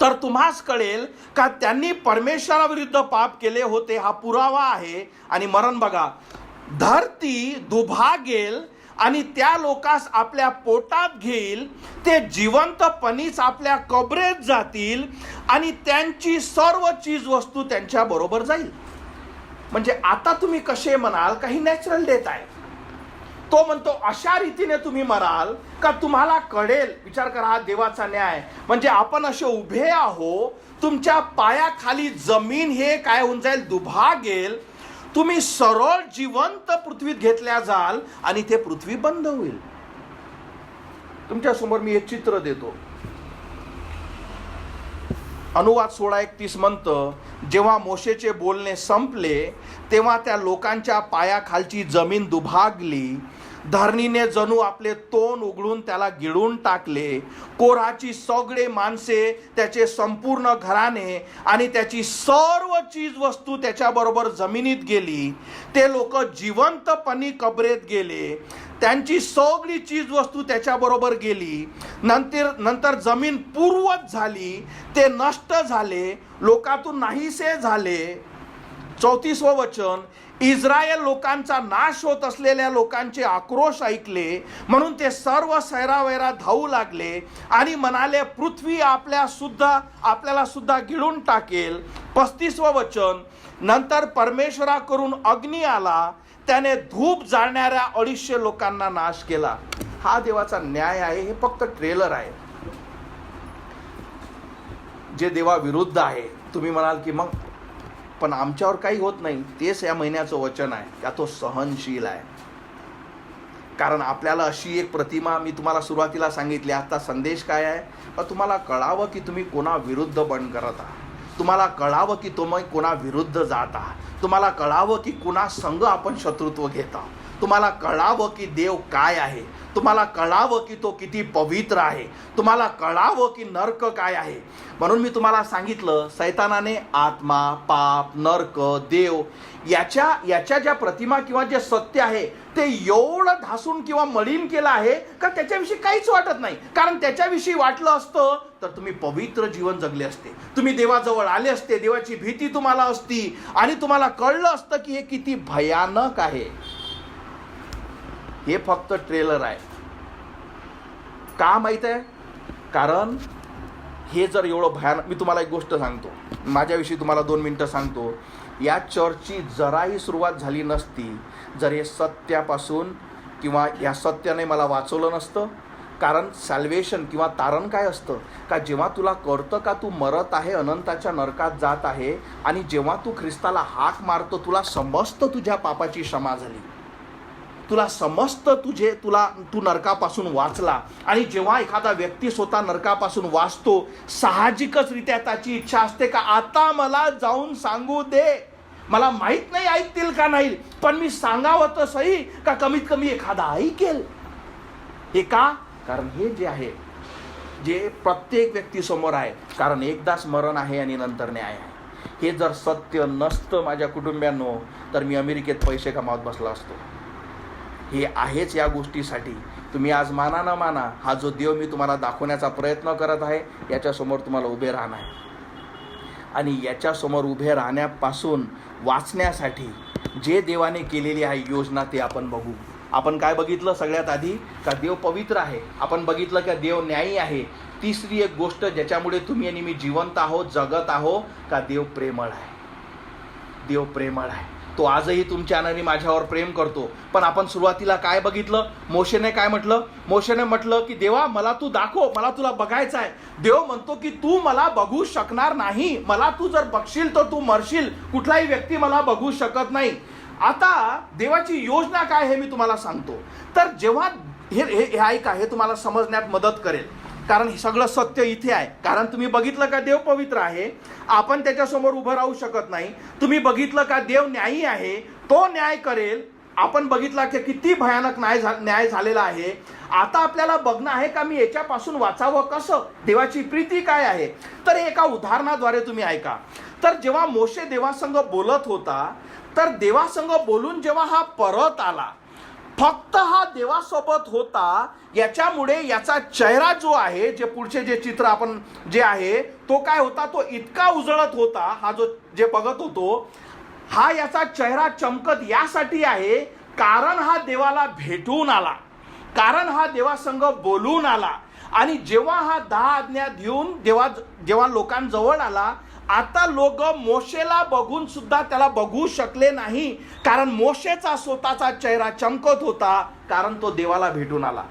तर तुम्हास कळेल का त्यांनी परमेश्वराविरुद्ध पाप केले होते, हा पुरावा आहे. आणि मरण बघा, धरती दुभागेल आणि त्या लोकास आपल्या पोटात घेईल, ते जिवंतपणीच आपल्या कबरेत जातील आणि त्यांची सर्व चीज वस्तू त्यांच्या बरोबर जाईल. म्हणजे आता तुम्ही कसे म्हणाल, काही नॅचरल डेथ आहे. तो म्हणतो अशा रीतीने तुम्ही मराल का तुम्हाला कळेल. विचार करा, हा देवाचा न्याय. म्हणजे आपण असे उभे आहो, तुमच्या पायाखाली जमीन हे काय होऊन जाईल, दुभागेल, तुम्ही सरळ जिवंत पृथ्वीत घेतल्या जाल आणि ते पृथ्वी बंद होईल. तुमच्यासमोर मी हे चित्र देतो. अनुवाद 16:31 म्हणतं, जेव्हा मोशेचे बोलणे संपले तेव्हा त्या लोकांच्या पायाखालची जमीन दुभागली. धरणीने जणू आपले तोंड उघडून त्याला गिळून टाकले. कोराची सगळे माणसे, त्याचे संपूर्ण घराणे आणि त्याची सर्व चीज वस्तू त्याच्याबरोबर जमिनीत गेली. ते लोक जिवंतपणी कबरेत गेले. त्यांची सगळी चीज वस्तू त्याच्याबरोबर गेली. नंतर जमीन पूर्वत झाली. ते नष्ट झाले, लोकातून नाहीसे झाले. 34वं वचन, इस्रायल लोकांचा नाश होत असलेल्या लोकांचे आक्रोश ऐकले, म्हणून ते सर्व सैरावैरा धावू लागले आणि म्हणाले, पृथ्वी आपल्याला सुद्धा गिळून टाकेल. 35वं वचन, नंतर परमेश्वराकडून अग्नी आला, त्याने धूप जाळणाऱ्या 250 लोकांना नाश केला. हा देवाचा न्याय आहे. हे फक्त ट्रेलर आहे जे देवा विरुद्ध आहे. तुम्ही म्हणाल की मग पण आमच्यावर काही होत नाही. तेच या महिन्याचं वचन आहे का तो सहनशील आहे. कारण आपल्याला अशी एक प्रतिमा मी तुम्हाला सुरुवातीला सांगितली. आता संदेश काय आहे, तुम्हाला कळावं की तुम्ही कोणा विरुद्ध बंड करत आहात. तुम्हाला कळावं की तुम्ही कोणा विरुद्ध जात आहात. तुम्हाला कळावं की कुणा संग आपण शत्रुत्व घेत आहोत. तुम्हाला कळावं की देव काय आहे. तुम्हाला कळावं की तो किती पवित्र आहे. तुम्हाला कळावं की नरक काय आहे. म्हणून मी तुम्हाला सांगितलं, सैतानाने आत्मा, पाप, नरक, देव याच्या ज्या प्रतिमा किंवा जे सत्य आहे ते एवढं ढासून किंवा मलिन केलं आहे का त्याच्याविषयी काहीच वाटत नाही. कारण त्याच्याविषयी वाटलं असतं तर तुम्ही पवित्र जीवन जगले असते. तुम्ही देवाजवळ आले असते. देवाची भीती तुम्हाला असती आणि तुम्हाला कळलं असतं की हे किती भयानक आहे. हे फक्त ट्रेलर आहे. का माहित आहे? कारण हे जर एवढं भयानक, मी तुम्हाला एक गोष्ट सांगतो, माझ्याविषयी तुम्हाला 2 मिनिटं सांगतो. या चर्चची जराही सुरुवात झाली नसती जर हे सत्यापासून किंवा या सत्याने मला वाचवलं नसतं. कारण सॅल्वेशन किंवा तारण काय असतं का, जेव्हा तुला कळतं का तू मरत आहे, अनंताच्या नरकात जात आहे, आणि जेव्हा तू ख्रिस्ताला हाक मारतो, तुला समजतं तुझ्या पापाची क्षमा झाली, तुला समजतं तू नरकापासून वाचला. आणि जेव्हा एखादा व्यक्ती स्वतः नरकापासून वाचतो, साहजिकच रित्या त्याची इच्छा असते का आता मला जाऊन सांगू दे. मला माहित नाही ऐकतील का नाही, पण मी सांगावं तर सही का कमीत कमी एखादा ऐकेल. हे का? कारण हे जे आहे जे प्रत्येक व्यक्तीसमोर आहे. कारण एकदाच मरण आहे आणि नंतर न्याय आहे. हे जर सत्य नसतं माझ्या कुटुंबियांनो तर मी अमेरिकेत पैसे कमावत बसला असतो. हे आहेच या गोष्टीसाठी. तुम्ही आज माना न माना, हा जो देव मी तुम्हाला दाखवण्याचा प्रयत्न करत आहे याच्यासमोर तुम्हाला उभे राहणं आहे. आणि याच्यासमोर उभे राहण्यापासून वाचण्यासाठी जे देवाने केलेली आहे योजना ते आपण बघू. आपण काय बघितलं सगळ्यात आधी? का देव पवित्र आहे. आपण बघितलं का देव न्यायी आहे. तिसरी एक गोष्ट ज्याच्यामुळे तुम्ही आणि मी जिवंत आहोत, जगत आहोत, का देव प्रेमळ आहे. देव प्रेमळ आहे. तो आजही तुमच्या आणि माझ्यावर प्रेम करतो. पण आपण सुरुवातीला काय बघितलं? मोशेने काय म्हटलं? मोशेने म्हटलं की देवा मला तू दाखव, मला तुला बघायचं आहे. देव म्हणतो की तू मला बघू शकणार नाही. मला तू जर बघशील तर तू मरशील. कुठलाही व्यक्ती मला बघू शकत नाही. आता देवाची योजना काय हे मी तुम्हाला सांगतो. तर जेव्हा हे ऐका, हे तुम्हाला समजण्यात मदत करेल. कारण हे सगळं सत्य इथे आहे. कारण तुम्ही बघितलं का देव पवित्र आहे, आपण त्याच्यासमोर उभं राहू शकत नाही. तुम्ही बघितलं का देव न्यायी आहे, तो न्याय करेल. आपण बघितला की किती भयानक न्याय झालेला आहे. आता आपल्याला बघणं आहे का मी याच्यापासून वाचावं कसं, देवाची प्रीती काय आहे. तर एका उदाहरणाद्वारे तुम्ही ऐका. तर जेव्हा मोशे देवासंग बोलत होता, तर देवासंग बोलून जेव्हा हा परत आला, फक्त हा देवासोबत होता, याच्यामुळे याचा चेहरा जो आहे, जे पुढचे जे चित्र आपण जे आहे तो काय होता, तो इतका उजळत होता. हा जो जे बघत होतो, हा याचा चेहरा चमकत यासाठी आहे कारण हा देवाला भेटून आला, कारण हा देवासंग बोलून आला. आणि जेव्हा हा 10 आज्ञा घेऊन जेव्हा लोकांजवळ आला, आता लोक मोशेला बघून सुद्धा त्याला बघू शकले नाही. कारण मोशेचा स्वतःचा चेहरा चमकत होता, कारण तो देवाला भेटून आला.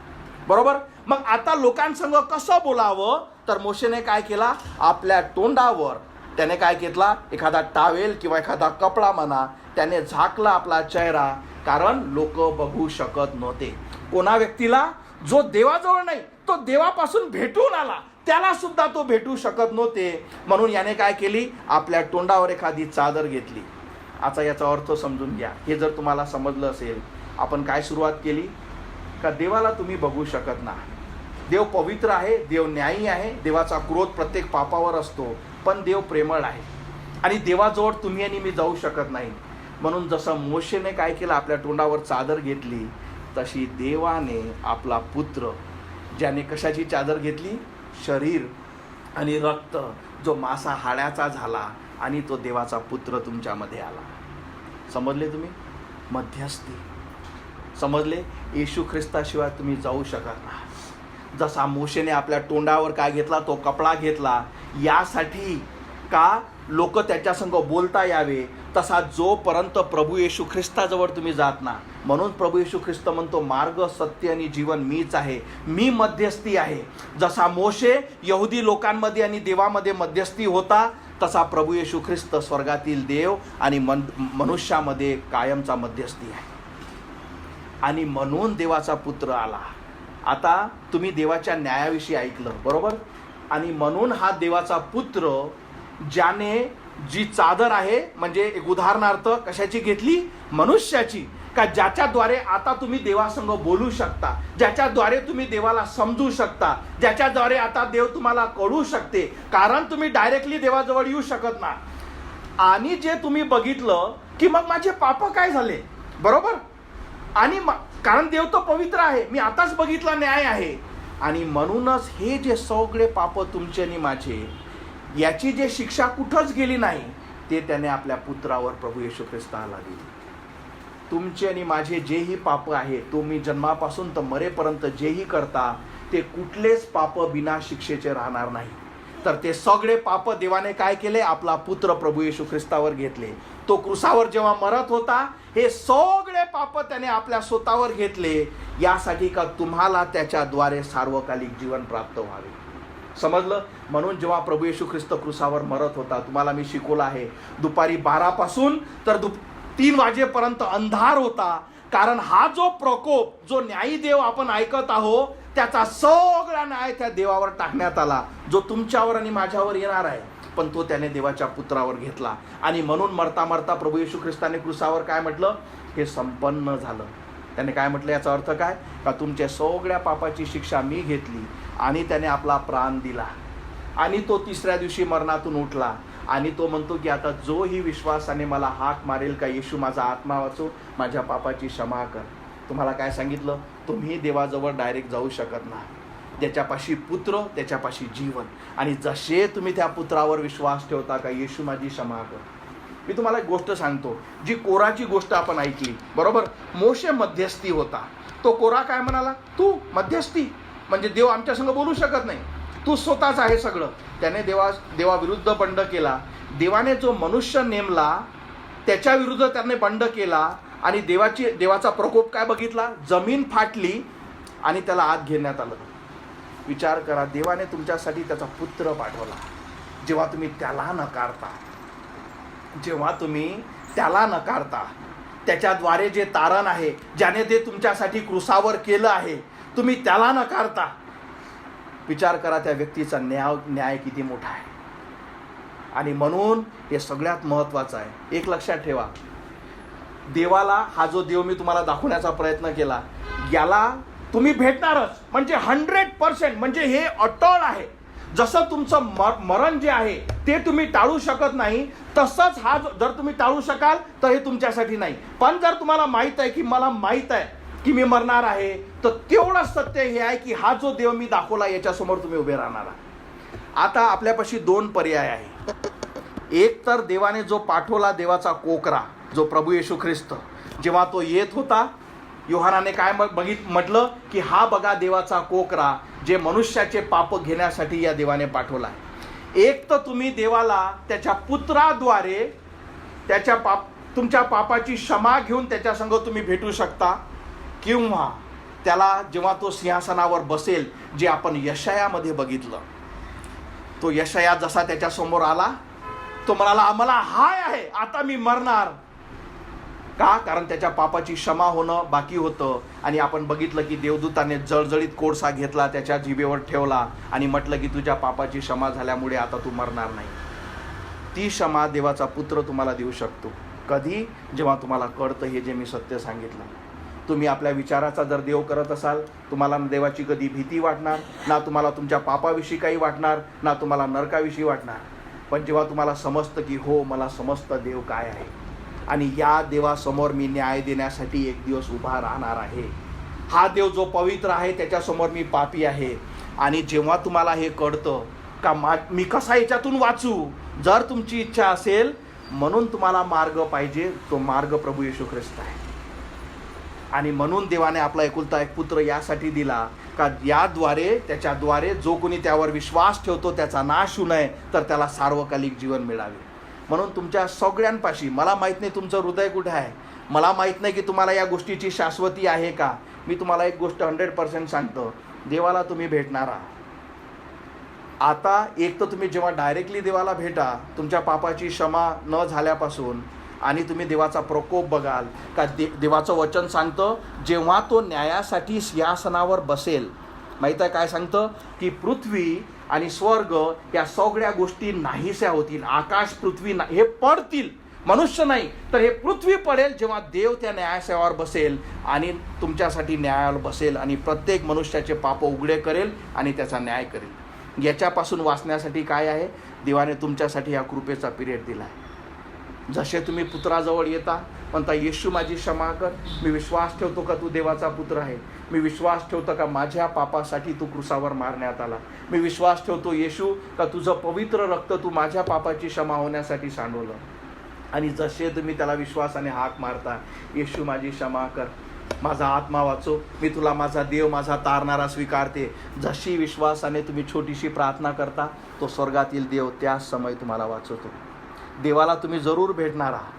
बरोबर. मग आता लोकांसंग कसं बोलावं? तर मोशेने काय केला? आपल्या तोंडावर त्याने काय घेतला? एखादा टावेल किंवा एखादा कपडा म्हणा, त्याने झाकला आपला चेहरा, कारण लोक बघू शकत नव्हते. कोणा व्यक्तीला? जो देवाजवळ नाही, तो देवापासून भेटून आला, त्याला सुद्धा तो भेटू शकत नव्हते. म्हणून याने काय केली, आपल्या तोंडावर एखादी चादर घेतली. आता याचा अर्थ समजून घ्या. हे जर तुम्हाला समजलं असेल, आपण काय सुरुवात केली, का देवाला तुम्ही बघू शकत नाही. देव पवित्र आहे, देव न्यायी आहे, देवाचा क्रोध प्रत्येक पापावर असतो, पण देव प्रेमळ आहे आणि देवाजवळ तुम्ही आणि मी जाऊ शकत नाही. म्हणून जसं मोशेने काय केलं, आपल्या तोंडावर चादर घेतली, तशी देवाने आपला पुत्र, ज्याने कशाची चादर घेतली, शरीर आणि रक्त, जो मासा हाडाचा झाला आणि तो देवाचा पुत्र तुमच्यामध्ये आला. समजले तुम्ही? मध्यस्थी समजले? येशू ख्रिस्ताशिवाय तुम्ही जाऊ शकत नाही. जसा मोशेने आपल्या तोंडावर काय घेतला, तो कपडा घेतला, यासाठी का लोक त्याच्या संग बोलता यावे, तसा जोपर्यंत प्रभू येशू ख्रिस्ताजवळ तुम्ही जात ना. म्हणून प्रभू येशू ख्रिस्त म्हणतो, मार्ग सत्य आणि जीवन मीच आहे, मी मध्यस्थी आहे. जसा मोशे यहुदी लोकांमध्ये आणि देवामध्ये मध्यस्थी होता, तसा प्रभू येशू ख्रिस्त स्वर्गातील देव आणि मनुष्यामध्ये कायमचा मध्यस्थी आहे. आणि म्हणून देवाचा पुत्र आला. आता तुम्ही देवाच्या न्यायाविषयी ऐकलं, बरोबर? आणि म्हणून हा देवाचा पुत्र, ज्याने जी चादर आहे, म्हणजे एक उदाहरणार्थ कशाची घेतली, मनुष्याची, का ज्याच्याद्वारे आता तुम्ही देवासंग बोलू शकता, ज्याच्याद्वारे तुम्ही देवाला समजू शकता, ज्याच्याद्वारे आता देव तुम्हाला कळू शकते, कारण तुम्ही डायरेक्टली देवाजवळ येऊ शकत ना. आणि जे तुम्ही बघितलं की मग माझे पाप काय झाले, बरोबर? आणि कारण देव तो पवित्र आहे, मी आताच बघितला न्याय आहे. आणि म्हणूनच हे जे सगळे पाप तुमचे आणि माझे, याची जे शिक्षा कुठंच गेली नाही, ते त्याने आपल्या पुत्रावर प्रभू येशू ख्रिस्ताला दिली. तुमचे आणि माझे जेही पाप आहे, तुम्ही जन्मापासून तर मरेपर्यंत जेही करता, ते कुठलेच पाप बिना शिक्षेचे राहणार नाही. तर ते सगळे पाप देवाने काय केले, आपला पुत्र प्रभू येशू ख्रिस्तावर घेतले. तो क्रूसावर जेव्हा मरत होता, हे सगळे पाप त्याने आपल्या स्वतःवर घेतले, यासाठी का तुम्हाला त्याच्याद्वारे सार्वकालिक जीवन प्राप्त व्हावे. समजलं? म्हणून जेव्हा प्रभू येशू ख्रिस्त क्रूसावर मरत होता, तुम्हाला मी शिकवलं आहे, दुपारी 12 पासून तर 3 वाजेपर्यंत अंधार होता. कारण हा जो प्रकोप, जो न्यायी देव आपण ऐकत आहोत, त्याचा सगळा न्याय त्या देवावर टाकण्यात आला, जो तुमच्यावर आणि माझ्यावर येणार आहे. पण तो त्याने देवाच्या पुत्रावर घेतला. आणि म्हणून मरता मरता प्रभू येशू ख्रिस्ताने क्रूसावर काय म्हटलं, हे संपन्न झालं. त्याने काय म्हटलं, याचा अर्थ काय, का तुमच्या सगळ्या पापाची शिक्षा मी घेतली. आणि त्याने आपला प्राण दिला. आणि तो 3ऱ्या दिवशी मरणातून उठला. आणि तो म्हणतो की आता जोही विश्वासाने मला हाक मारेल, का येशू माझा आत्मा वाचो, माझ्या पापाची क्षमा कर. तुम्हाला काय सांगितलं, तुम्ही देवाजवळ डायरेक्ट जाऊ शकत नाही. ज्याच्यापाशी पुत्र, त्याच्यापाशी जीवन. आणि जसे तुम्ही त्या पुत्रावर विश्वास ठेवता, का येशू माझी क्षमा कर. मी तुम्हाला एक गोष्ट सांगतो, जी कोराची गोष्ट आपण ऐकली, बरोबर? मोशे मध्यस्थी होता. तो कोरा काय म्हणाला, तू मध्यस्थी म्हणजे देव आमच्या संग बोलू शकत नाही, तू स्वतःच आहे सगळं. त्याने देवाविरुद्ध बंड केला. देवाने जो मनुष्य नेमला, त्याच्या विरुद्ध त्याने बंड केला. आणि देवाचा प्रकोप काय बघितला, जमीन फाटली आणि त्याला आत घेण्यात आलं. विचार करा, देवाने तुमच्यासाठी त्याचा पुत्र पाठवला. जेव्हा तुम्ही त्याला नकारता, त्याच्याद्वारे जे तारण आहे, ज्याने ते तुमच्यासाठी क्रूसावर केलं आहे, तुम्ही त्याला नकारता. विचार करा, त्या व्यक्तीचा न्याय किती मोठा आहे. आणि म्हणून हे सगळ्यात महत्त्वाचं आहे. एक लक्षात ठेवा, देवाला, हा जो देव मी तुम्हाला दाखवण्याचा प्रयत्न केला, याला तुम्ही भेटणारच. म्हणजे 100%, म्हणजे हे अटळ आहे. जसं तुमचं मरण जे आहे ते तुम्ही टाळू शकत नाही, तसंच हा जर तुम्ही टाळू शकाल तर हे तुमच्यासाठी नाही. पण जर तुम्हाला माहीत आहे की मला माहीत आहे की मी मरणार आहे, तर तेवढंच सत्य हे आहे की हा जो देव मी दाखवला, याच्यासमोर तुम्ही उभे राहणार आहे. आता आपल्यापाशी 2 पर्याय आहे. एक तर देवाने जो पाठवला, देवाचा कोकरा, जो प्रभू येशू ख्रिस्त, जेव्हा तो येत होता, योहानाने काय म्हटलं की हा बघा देवाचा कोकरा, जे मनुष्याचे पाप घेण्यासाठी या देवाने पाठवला आहे. एक तर तुम्ही देवाला त्याच्या पुत्राद्वारे तुमच्या पापाची क्षमा घेऊन त्याच्या संग तुम्ही भेटू शकता, किंवा त्याला जेव्हा तो सिंहासनावर बसेल, जे आपण यशायामध्ये बघितलं, तो यशाया जसा त्याच्या समोर आला, तो म्हणाला, आम्हाला हाय आहे, आता मी मरणार, का? कारण त्याच्या पापाची क्षमा होणं बाकी होतं. आणि आपण बघितलं की देवदूताने जळजळीत कोळसा घेतला, त्याच्या जिभेवर ठेवला आणि म्हटलं की तुझ्या पापाची क्षमा झाल्यामुळे आता तू मरणार नाही. ती क्षमा देवाचा पुत्र तुम्हाला देऊ शकतो. कधी? जेव्हा तुम्हाला कळतं हे जे मी सत्य सांगितलं. तुम्ही आपल्या विचाराचा जर देव करत असाल, तुम्हाला देवाची कधी भीती वाटणार ना, तुम्हाला तुमच्या पापाविषयी काही वाटणार ना, तुम्हाला नरकाविषयी वाटणार. पण जेव्हा तुम्हाला समजतं की हो, मला समजतं देव काय आहे आणि या देवासमोर मी न्याय देण्यासाठी एक दिवस उभा राहणार आहे. हा देव जो पवित्र आहे त्याच्यासमोर मी पापी आहे. आणि जेव्हा तुम्हाला हे कळतं का मी कसा याच्यातून वाचू, जर तुमची इच्छा असेल, म्हणून तुम्हाला मार्ग पाहिजे, तो मार्ग प्रभू येशू ख्रिस्त आहे. आणि म्हणून देवाने आपला एकुलता एक पुत्र यासाठी दिला का याद्वारे, त्याच्याद्वारे जो कोणी त्यावर विश्वास ठेवतो त्याचा नाश होऊ नये, तर त्याला सार्वकालिक जीवन मिळावे. म्हणून तुमच्या सगळ्यांपाशी, मला माहीत नाही तुमचं हृदय कुठे आहे, मला माहीत नाही की तुम्हाला या गोष्टीची शाश्वती आहे का. मी तुम्हाला एक गोष्ट 100% सांगतो, देवाला तुम्ही भेटणार आहात. आता एक तर तुम्ही जेव्हा डायरेक्टली देवाला भेटा तुमच्या पापाची क्षमा न झाल्यापासून, आणि तुम्ही देवाचा प्रकोप बघाल का देवाचं वचन सांगतं जेव्हा तो न्यायासाठी सिंहासनावर बसेल, माहीत आहे काय सांगतं की पृथ्वी आणि स्वर्ग या सगळ्या गोष्टी नाहीशा होतील. आकाश पृथ्वी हे पडतील, मनुष्य नाही तर हे पृथ्वी पडेल जेव्हा देव त्या न्यायासनावर बसेल आणि तुमच्यासाठी न्यायाला बसेल आणि प्रत्येक मनुष्याचे पाप उघडे करेल आणि त्याचा न्याय करेल. याच्यापासून वाचण्यासाठी काय आहे, देवाने तुमच्यासाठी हा कृपेचा पिरियड दिला आहे. जसे तुम्ही पुत्राजवळ येता, म्हणता येशू माझी क्षमा कर, मी विश्वास ठेवतो का तू देवाचा पुत्र आहे, मी विश्वास ठेवतो का माझ्या पापासाठी तू क्रुसावर मारण्यात आला, मी विश्वास ठेवतो येशू का तुझं पवित्र रक्त तू माझ्या पापाची क्षमा होण्यासाठी सांडवलं. आणि जसे तुम्ही त्याला विश्वासाने हाक मारता, येशू माझी क्षमा कर, माझा आत्मा वाचो, मी तुला माझा देव माझा तारणारा स्वीकारते, जशी विश्वासाने तुम्ही छोटीशी प्रार्थना करता, तो स्वर्गातील देव त्याच समय तुम्हाला वाचवतो. देवाला तुम्ही जरूर भेटणार आहात.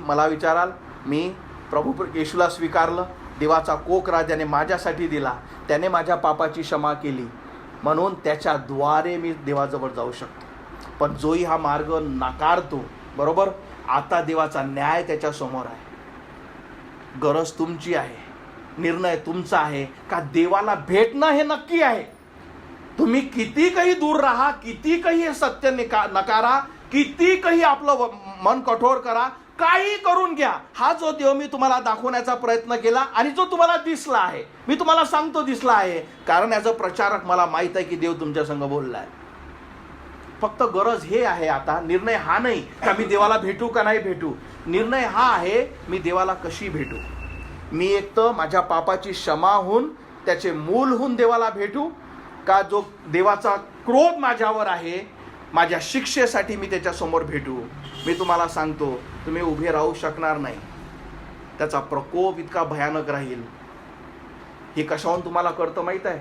मला विचाराल, मी प्रभू येशूला स्वीकारलं, देवाचा कोक राजाने माझ्यासाठी दिला, त्याने माझ्या पापाची क्षमा केली, म्हणून त्याच्याद्वारे मी देवाजवळ जाऊ शकतो. पण जोही हा मार्ग नाकारतो, बरोबर, आता देवाचा न्याय त्याच्यासमोर आहे. गरज तुमची आहे, निर्णय तुमचा आहे का देवाला भेटणं हे नक्की आहे. तुम्ही किती काही दूर राहा, किती काही हे सत्य नकारा, किती काही आपलं मन कठोर करा, काही करून घ्या, हा जो देव मी तुम्हाला दाखवण्याचा प्रयत्न केला आणि जो तुम्हाला दिसला आहे, मी तुम्हाला सांगतो दिसला आहे, कारण याचा प्रचारक मला माहित आहे की देव तुमच्या संग बोललाय. फक्त गरज हे आहे, आता निर्णय हा नाही का मी देवाला भेटू का नाही भेटू, निर्णय हा आहे मी देवाला कशी भेटू. मी एक तर माझ्या पापाची क्षमा होऊन त्याचे मूल होऊन देवाला भेटू, का जो देवाचा क्रोध माझ्यावर आहे, माझ्या शिक्षेसाठी मी त्याच्यासमोर भेटू. मी तुम्हाला सांगतो, तुम्ही उभे राहू शकणार नाही, त्याचा प्रकोप इतका भयानक राहील. हे कशाहून तुम्हाला कळतं माहीत आहे,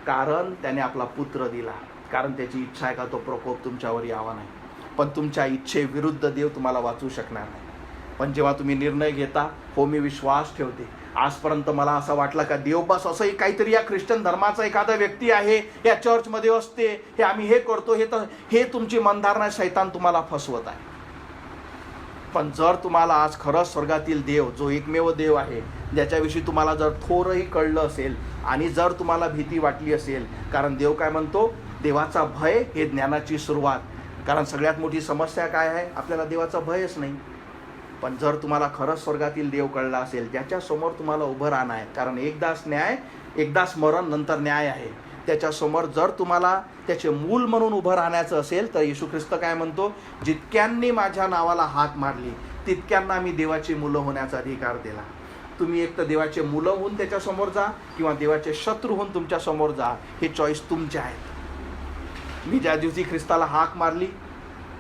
कारण त्याने आपला पुत्र दिला, कारण त्याची इच्छा आहे का तो प्रकोप तुमच्यावर यावा नाही. पण तुमच्या इच्छेविरुद्ध देव तुम्हाला वाचू शकणार नाही. पण जेव्हा तुम्ही निर्णय घेता, हो मी विश्वास ठेवते, आजपर्यंत मला असं वाटलं का देव बस असंही काहीतरी या ख्रिश्चन धर्माचा एखादा व्यक्ती आहे, या चर्चमध्ये असते, हे आम्ही हे करतो, हे तुमची मनधारणा, शैतान तुम्हाला फसवत आहे. पण जर तुम्हाला आज खरंच स्वर्गातील देव जो एकमेव देव आहे, ज्याच्याविषयी तुम्हाला जर थोडंही कळलं असेल आणि जर तुम्हाला भीती वाटली असेल, कारण देव काय म्हणतो, देवाचा भय हे ज्ञानाची सुरुवात. कारण सगळ्यात मोठी समस्या काय आहे, आपल्याला देवाचा भयच नाही. पण जर तुम्हाला खरंच स्वर्गातील देव कळला असेल, ज्याच्यासमोर तुम्हाला उभं राहणं आहे, कारण एकदाच न्याय, एकदाच मरण, नंतर न्याय आहे, त्याच्यासमोर जर तुम्हाला त्याचे मूल म्हणून उभं राहण्याचं असेल, तर येशू ख्रिस्त काय म्हणतो, जितक्यांनी माझ्या नावाला हाक मारली तितक्यांना मी देवाची मुलं होण्याचा अधिकार दिला. तुम्ही एक तर देवाचे मुलं होऊन त्याच्यासमोर जा किंवा देवाचे शत्रू होऊन तुमच्यासमोर जा, हे चॉईस तुमचे आहेत. मी ज्या दिवशी ख्रिस्ताला हाक मारली,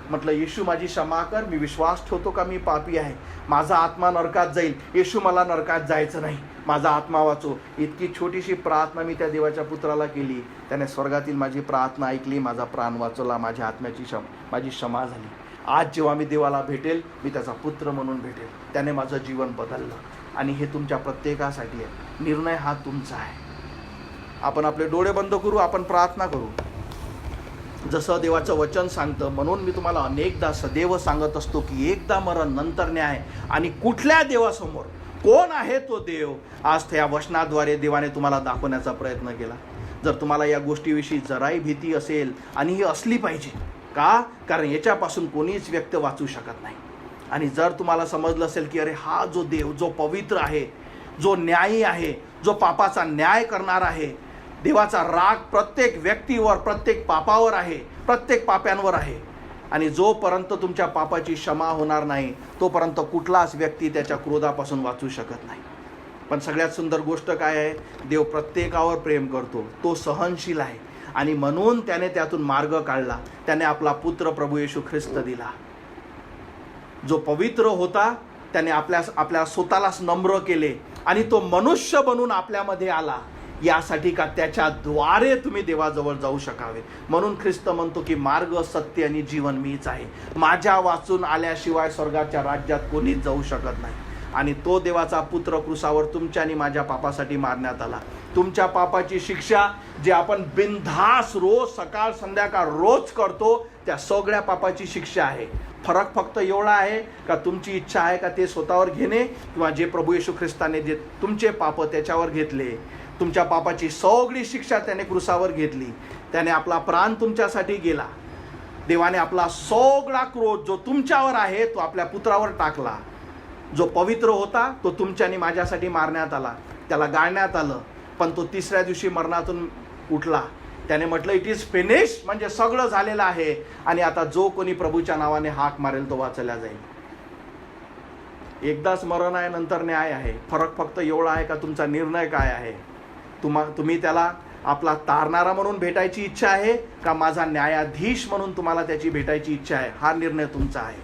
म्हटलं येशू माझी क्षमा कर, मी विश्वास ठेवतो का मी पापी आहे, माझा आत्मा नरकात जाईल, येशू मला नरकात जायचं नाही, माझा आत्मा वाचो. इतकी छोटीशी प्रार्थना मी त्या देवाच्या पुत्राला केली, त्याने स्वर्गातील माझी प्रार्थना ऐकली, माझा प्राण वाचवला, माझ्या आत्म्याची माझी क्षमा झाली. आज जेव्हा मी देवाला भेटेल, मी त्याचा पुत्र म्हणून भेटेल, त्याने माझं जीवन बदललं. आणि हे तुमच्या प्रत्येकासाठी आहे, निर्णय हा तुमचा आहे. आपण आपले डोळे बंद करू, आपण प्रार्थना करू. जसं देवाचं वचन सांगतं, म्हणून मी तुम्हाला अनेकदा सदैव सांगत असतो की एकदा मरण नंतर न्याय. आणि कुठल्या देवासमोर, कोण आहे तो देव, आज त्या वचनाद्वारे देवाने तुम्हाला दाखवण्याचा प्रयत्न केला. जर तुम्हाला या गोष्टीविषयी जराही भीती असेल, आणि ही असली पाहिजे का, कारण याच्यापासून कोणीच व्यक्ती वाचू शकत नाही. आणि जर तुम्हाला समजलं असेल की अरे हा जो देव, जो पवित्र आहे, जो न्यायी आहे, जो पापाचा न्याय करणार आहे, देवाचा राग प्रत्येक व्यक्तीवर, प्रत्येक पापावर आहे, प्रत्येक पाप्यांवर आहे. आणि जोपर्यंत तुमच्या पापाची क्षमा होणार नाही, तोपर्यंत कुठलाच व्यक्ती त्याच्या क्रोधापासून वाचू शकत नाही. पण सगळ्यात सुंदर गोष्ट काय आहे, देव प्रत्येकावर प्रेम करतो, तो सहनशील आहे. आणि म्हणून त्याने त्यातून मार्ग काढला. त्याने आपला पुत्र प्रभू येशू ख्रिस्त दिला. जो पवित्र होता त्याने आपल्या स्वतःलाच नम्र केले आणि तो मनुष्य बनून आपल्यामध्ये आला, यासाठी का त्याच्याद्वारे तुम्ही देवाजवळ जाऊ शकावे. म्हणून ख्रिस्त म्हणतो की मार्ग, सत्य आणि जीवन मीच आहे. माझ्या वाचून आल्याशिवाय स्वर्गाच्या राज्यात कोणीच जाऊ शकत नाही. आणि तो देवाचा पुत्र क्रूसावर तुमच्या आणि माझ्या पापासाठी मारण्यात आला. तुमच्या पापाची शिक्षा जे आपण बिनधास रोज सकाळ संध्याकाळ रोज करतो, त्या सगळ्या पापाची शिक्षा आहे. फरक फक्त एवढा आहे का तुमची इच्छा आहे का ते स्वतःवर घेणे, किंवा जे प्रभू येशू ख्रिस्ताने जे तुमचे पाप त्याच्यावर घेतले, तुमच्या पापाची सगळी शिक्षा त्याने क्रूसावर घेतली. त्याने आपला प्राण तुमच्यासाठी गेला. देवाने आपला सगळा क्रोध जो तुमच्यावर आहे तो आपल्या पुत्रावर टाकला. जो पवित्र होता तो तुमच्या आणि माझ्यासाठी मारण्यात आला, त्याला गाळण्यात आलं, पण तो तिसऱ्या दिवशी मरणातून उठला. त्याने म्हटलं इट इज फिनिश, म्हणजे सगळं झालेलं आहे. आणि आता जो कोणी प्रभूच्या नावाने हाक मारेल तो वाचला जाईल. एकदाच मरण आहे, नंतर न्याय आहे. फरक फक्त एवढा आहे का तुमचा निर्णय काय आहे. तुम्ही त्याला आपला तारणारा म्हणून भेटायची इच्छा आहे का माझा न्यायाधीश म्हणून तुम्हाला त्याची भेटायची इच्छा आहे. हा निर्णय तुमचा आहे.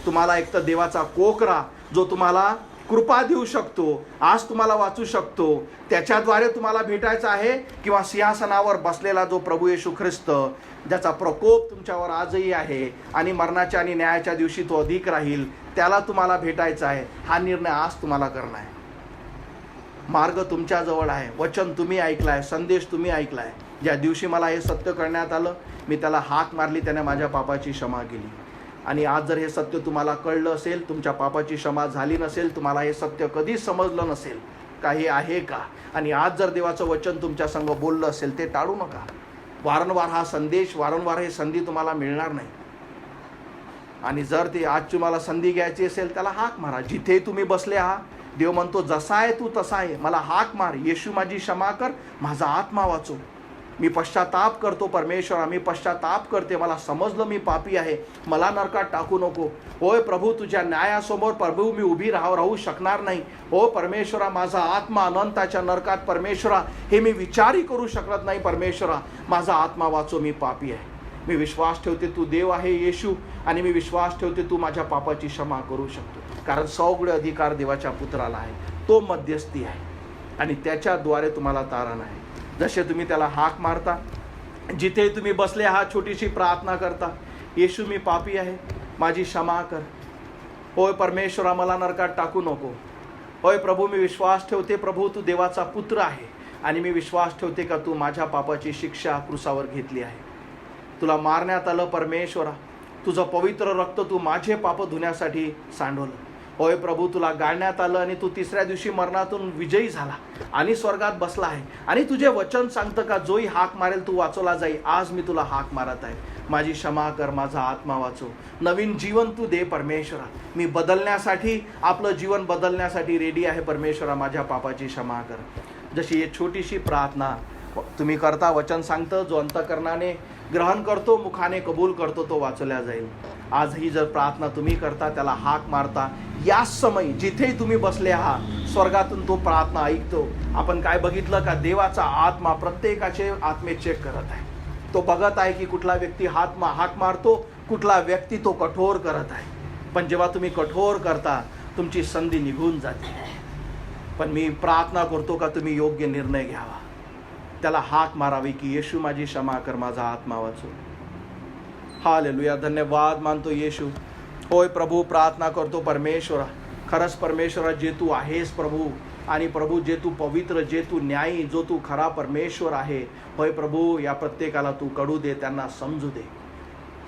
तुम्हाला एक तर देवाचा कोकरा जो तुम्हाला कृपा देऊ शकतो, आज तुम्हाला वाचू शकतो, त्याच्याद्वारे तुम्हाला भेटायचं आहे, किंवा सिंहासनावर बसलेला जो प्रभू येशू ख्रिस्त, ज्याचा प्रकोप तुमच्यावर आजही आहे आणि मरणाच्या आणि न्यायाच्या दिवशी तो अधिक राहील, त्याला तुम्हाला भेटायचा आहे. हा निर्णय आज तुम्हाला करणं आहे. मार्ग तुमच्याजवळ आहे. वचन तुम्ही ऐकलाय, संदेश तुम्ही ऐकलाय. ज्या दिवशी मला हे सत्य करण्यात आलं, मी त्याला हाक मारली, त्याने माझ्या पापाची क्षमा केली. आणि आज जर हे सत्य तुम्हाला कळलं असेल, तुमच्या पापाची क्षमा झाली नसेल, तुम्हाला हे सत्य कधीच समजलं नसेल काही आहे का, आणि आज जर देवाचं वचन तुमच्या संग बोललं असेल, ते टाळू नका. वारंवार हा संदेश, वारंवार हे संधी तुम्हाला मिळणार नाही. आणि जर ते आज तुम्हाला संधी घ्यायची असेल, त्याला हाक मारा. जिथे तुम्ही बसले आहात, देव म्हणतो जसा आहे तू तसा आहे, मला हाक मार. येशू माझी क्षमा कर, माझा आत्मा वाचो. मी पश्चाताप करतो परमेश्वरा, मी पश्चाताप करते, मला समजलं मी पापी आहे, मला नरकात टाकू नको. होय प्रभू, तुझ्या न्यायासमोर प्रभू मी उभी राहू शकणार नाही. हो परमेश्वरा, माझा आत्मा अनंताच्या नरकात, परमेश्वरा हे मी विचारही करू शकत नाही. परमेश्वरा माझा आत्मा वाचो, मी पापी आहे. मी विश्वास ठेवते तू देव आहे येशू, आणि मी विश्वास ठेवते तू माझ्या पापाची क्षमा करू शकतो. कारण सगळे अधिकार देवाच्या पुत्राला आहे. तो मध्यस्थी आहे आणि त्याच्याद्वारे तुम्हाला तारण आहे. जसे तुम्ही त्याला हाक मारता, जिथे तुम्ही बसले आहात, छोटीशी प्रार्थना करता, येशू मी पापी आहे, माझी क्षमा कर. होय परमेश्वरा, मला नरकात टाकू नको. होय प्रभू, मी विश्वास ठेवते प्रभू तू देवाचा पुत्र आहे, आणि मी विश्वास ठेवते का तू माझ्या पापाची शिक्षा क्रूसावर घेतली आहे. तुला मारण्यात आलं परमेश्वरा, तुझं पवित्र रक्त तू माझे पाप धुण्यासाठी सांडवलं. होय प्रभू, तुला गाळण्यात आलं आणि तू तिसऱ्या दिवशी मरणातून विजयी झाला आणि स्वर्गात बसला आहे. आणि तुझे वचन सांगतं का जोही हाक मारेल तू वाचवला जाईल. आज मी तुला हाक मारत आहे, माझी क्षमा कर, माझा आत्मा वाचव, नवीन जीवन तू दे परमेश्वरा. मी बदलण्यासाठी, आपलं जीवन बदलण्यासाठी रेडी आहे परमेश्वरा, माझ्या पापाची क्षमा कर. जशी एक छोटीशी प्रार्थना तुम्ही करता, वचन सांगतं जो अंतःकरणाने ग्रहण करतो, मुखाने कबूल करतो, तो वाचवला जाईल. आज ही जर प्रार्थना तुम्ही करता, त्याला हाक मारता, याच समय जिथेही तुम्ही बसले आहात, स्वर्गातून तो प्रार्थना ऐकतो. आपण काय बघितलं का, देवाचा आत्मा प्रत्येकाचे आत्मे चेक करत आहे. तो बघत आहे की कुठला व्यक्ती हाक मारतो, कुठला व्यक्ती तो कठोर करत आहे. पण जेव्हा तुम्ही कठोर करता, तुमची संधी निघून जाते. पण मी प्रार्थना करतो का तुम्ही योग्य निर्णय घ्यावा, त्याला हाक मारावी की येशू माझी क्षमा कर, माझा आत्मा वाचव. हालेलुया, धन्यवाद मानतो येशू. होय प्रभू, प्रार्थना करतो परमेश्वरा, खरंच परमेश्वरा जे तू आहेस प्रभू, आणि प्रभू जे तू पवित्र, जे तू न्यायी, जो तू खरा परमेश्वर आहे, होय प्रभू या प्रत्येकाला तू कळू दे, त्यांना समजू दे.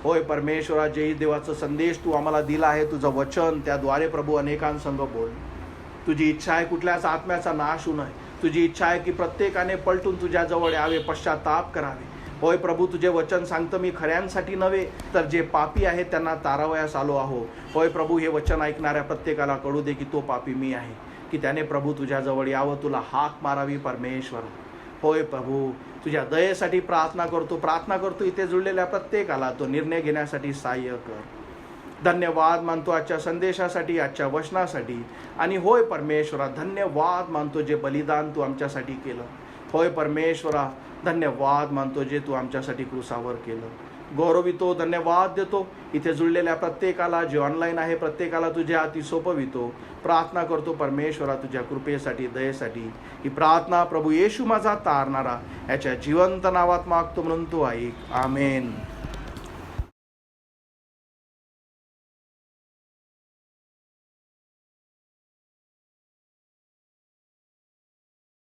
होय परमेश्वरा, जे देवाचा संदेश तू आम्हाला दिला आहे, तुझं वचन, त्याद्वारे प्रभू अनेकांसंग बोल. तुझी इच्छा आहे कुठल्याच आत्म्याचा नाश होऊ नये. तुझी इच्छा आहे की प्रत्येकाने पलटून तुझ्याजवळ यावे, पश्चाताप करावे. होय प्रभू, तुझे वचन सांगतं, मी खऱ्यांसाठी नव्हे तर जे पापी आहेत त्यांना तारावयास आलो आहो. होय प्रभू, हे वचन ऐकणाऱ्या प्रत्येकाला कळू दे की तो पापी मी आहे, की त्याने प्रभू तुझ्याजवळ यावं, तुला हाक मारावी परमेश्वर. होय प्रभू, तुझ्या दयेसाठी प्रार्थना करतो इथे जुळलेल्या प्रत्येकाला तो निर्णय घेण्यासाठी सहाय्य कर. धन्यवाद मानतो आजच्या संदेशासाठी, आजच्या वचनासाठी. आणि होय परमेश्वरा, धन्यवाद मानतो जे बलिदान तू आमच्यासाठी केलं. होय परमेश्वरा, धन्यवाद मानतो जे तू आमच्यासाठी क्रूसावर केलं. गौरवितो, धन्यवाद देतो इथे जुळलेल्या प्रत्येकाला, जे ऑनलाईन आहे प्रत्येकाला तुझ्या हाती सोपवितो. प्रार्थना करतो परमेश्वरा तुझ्या कृपेसाठी, दयेसाठी. ही प्रार्थना प्रभू येशू माझा तारणारा याच्या जिवंत नावात मागतो म्हणून तो ऐक. आमेन.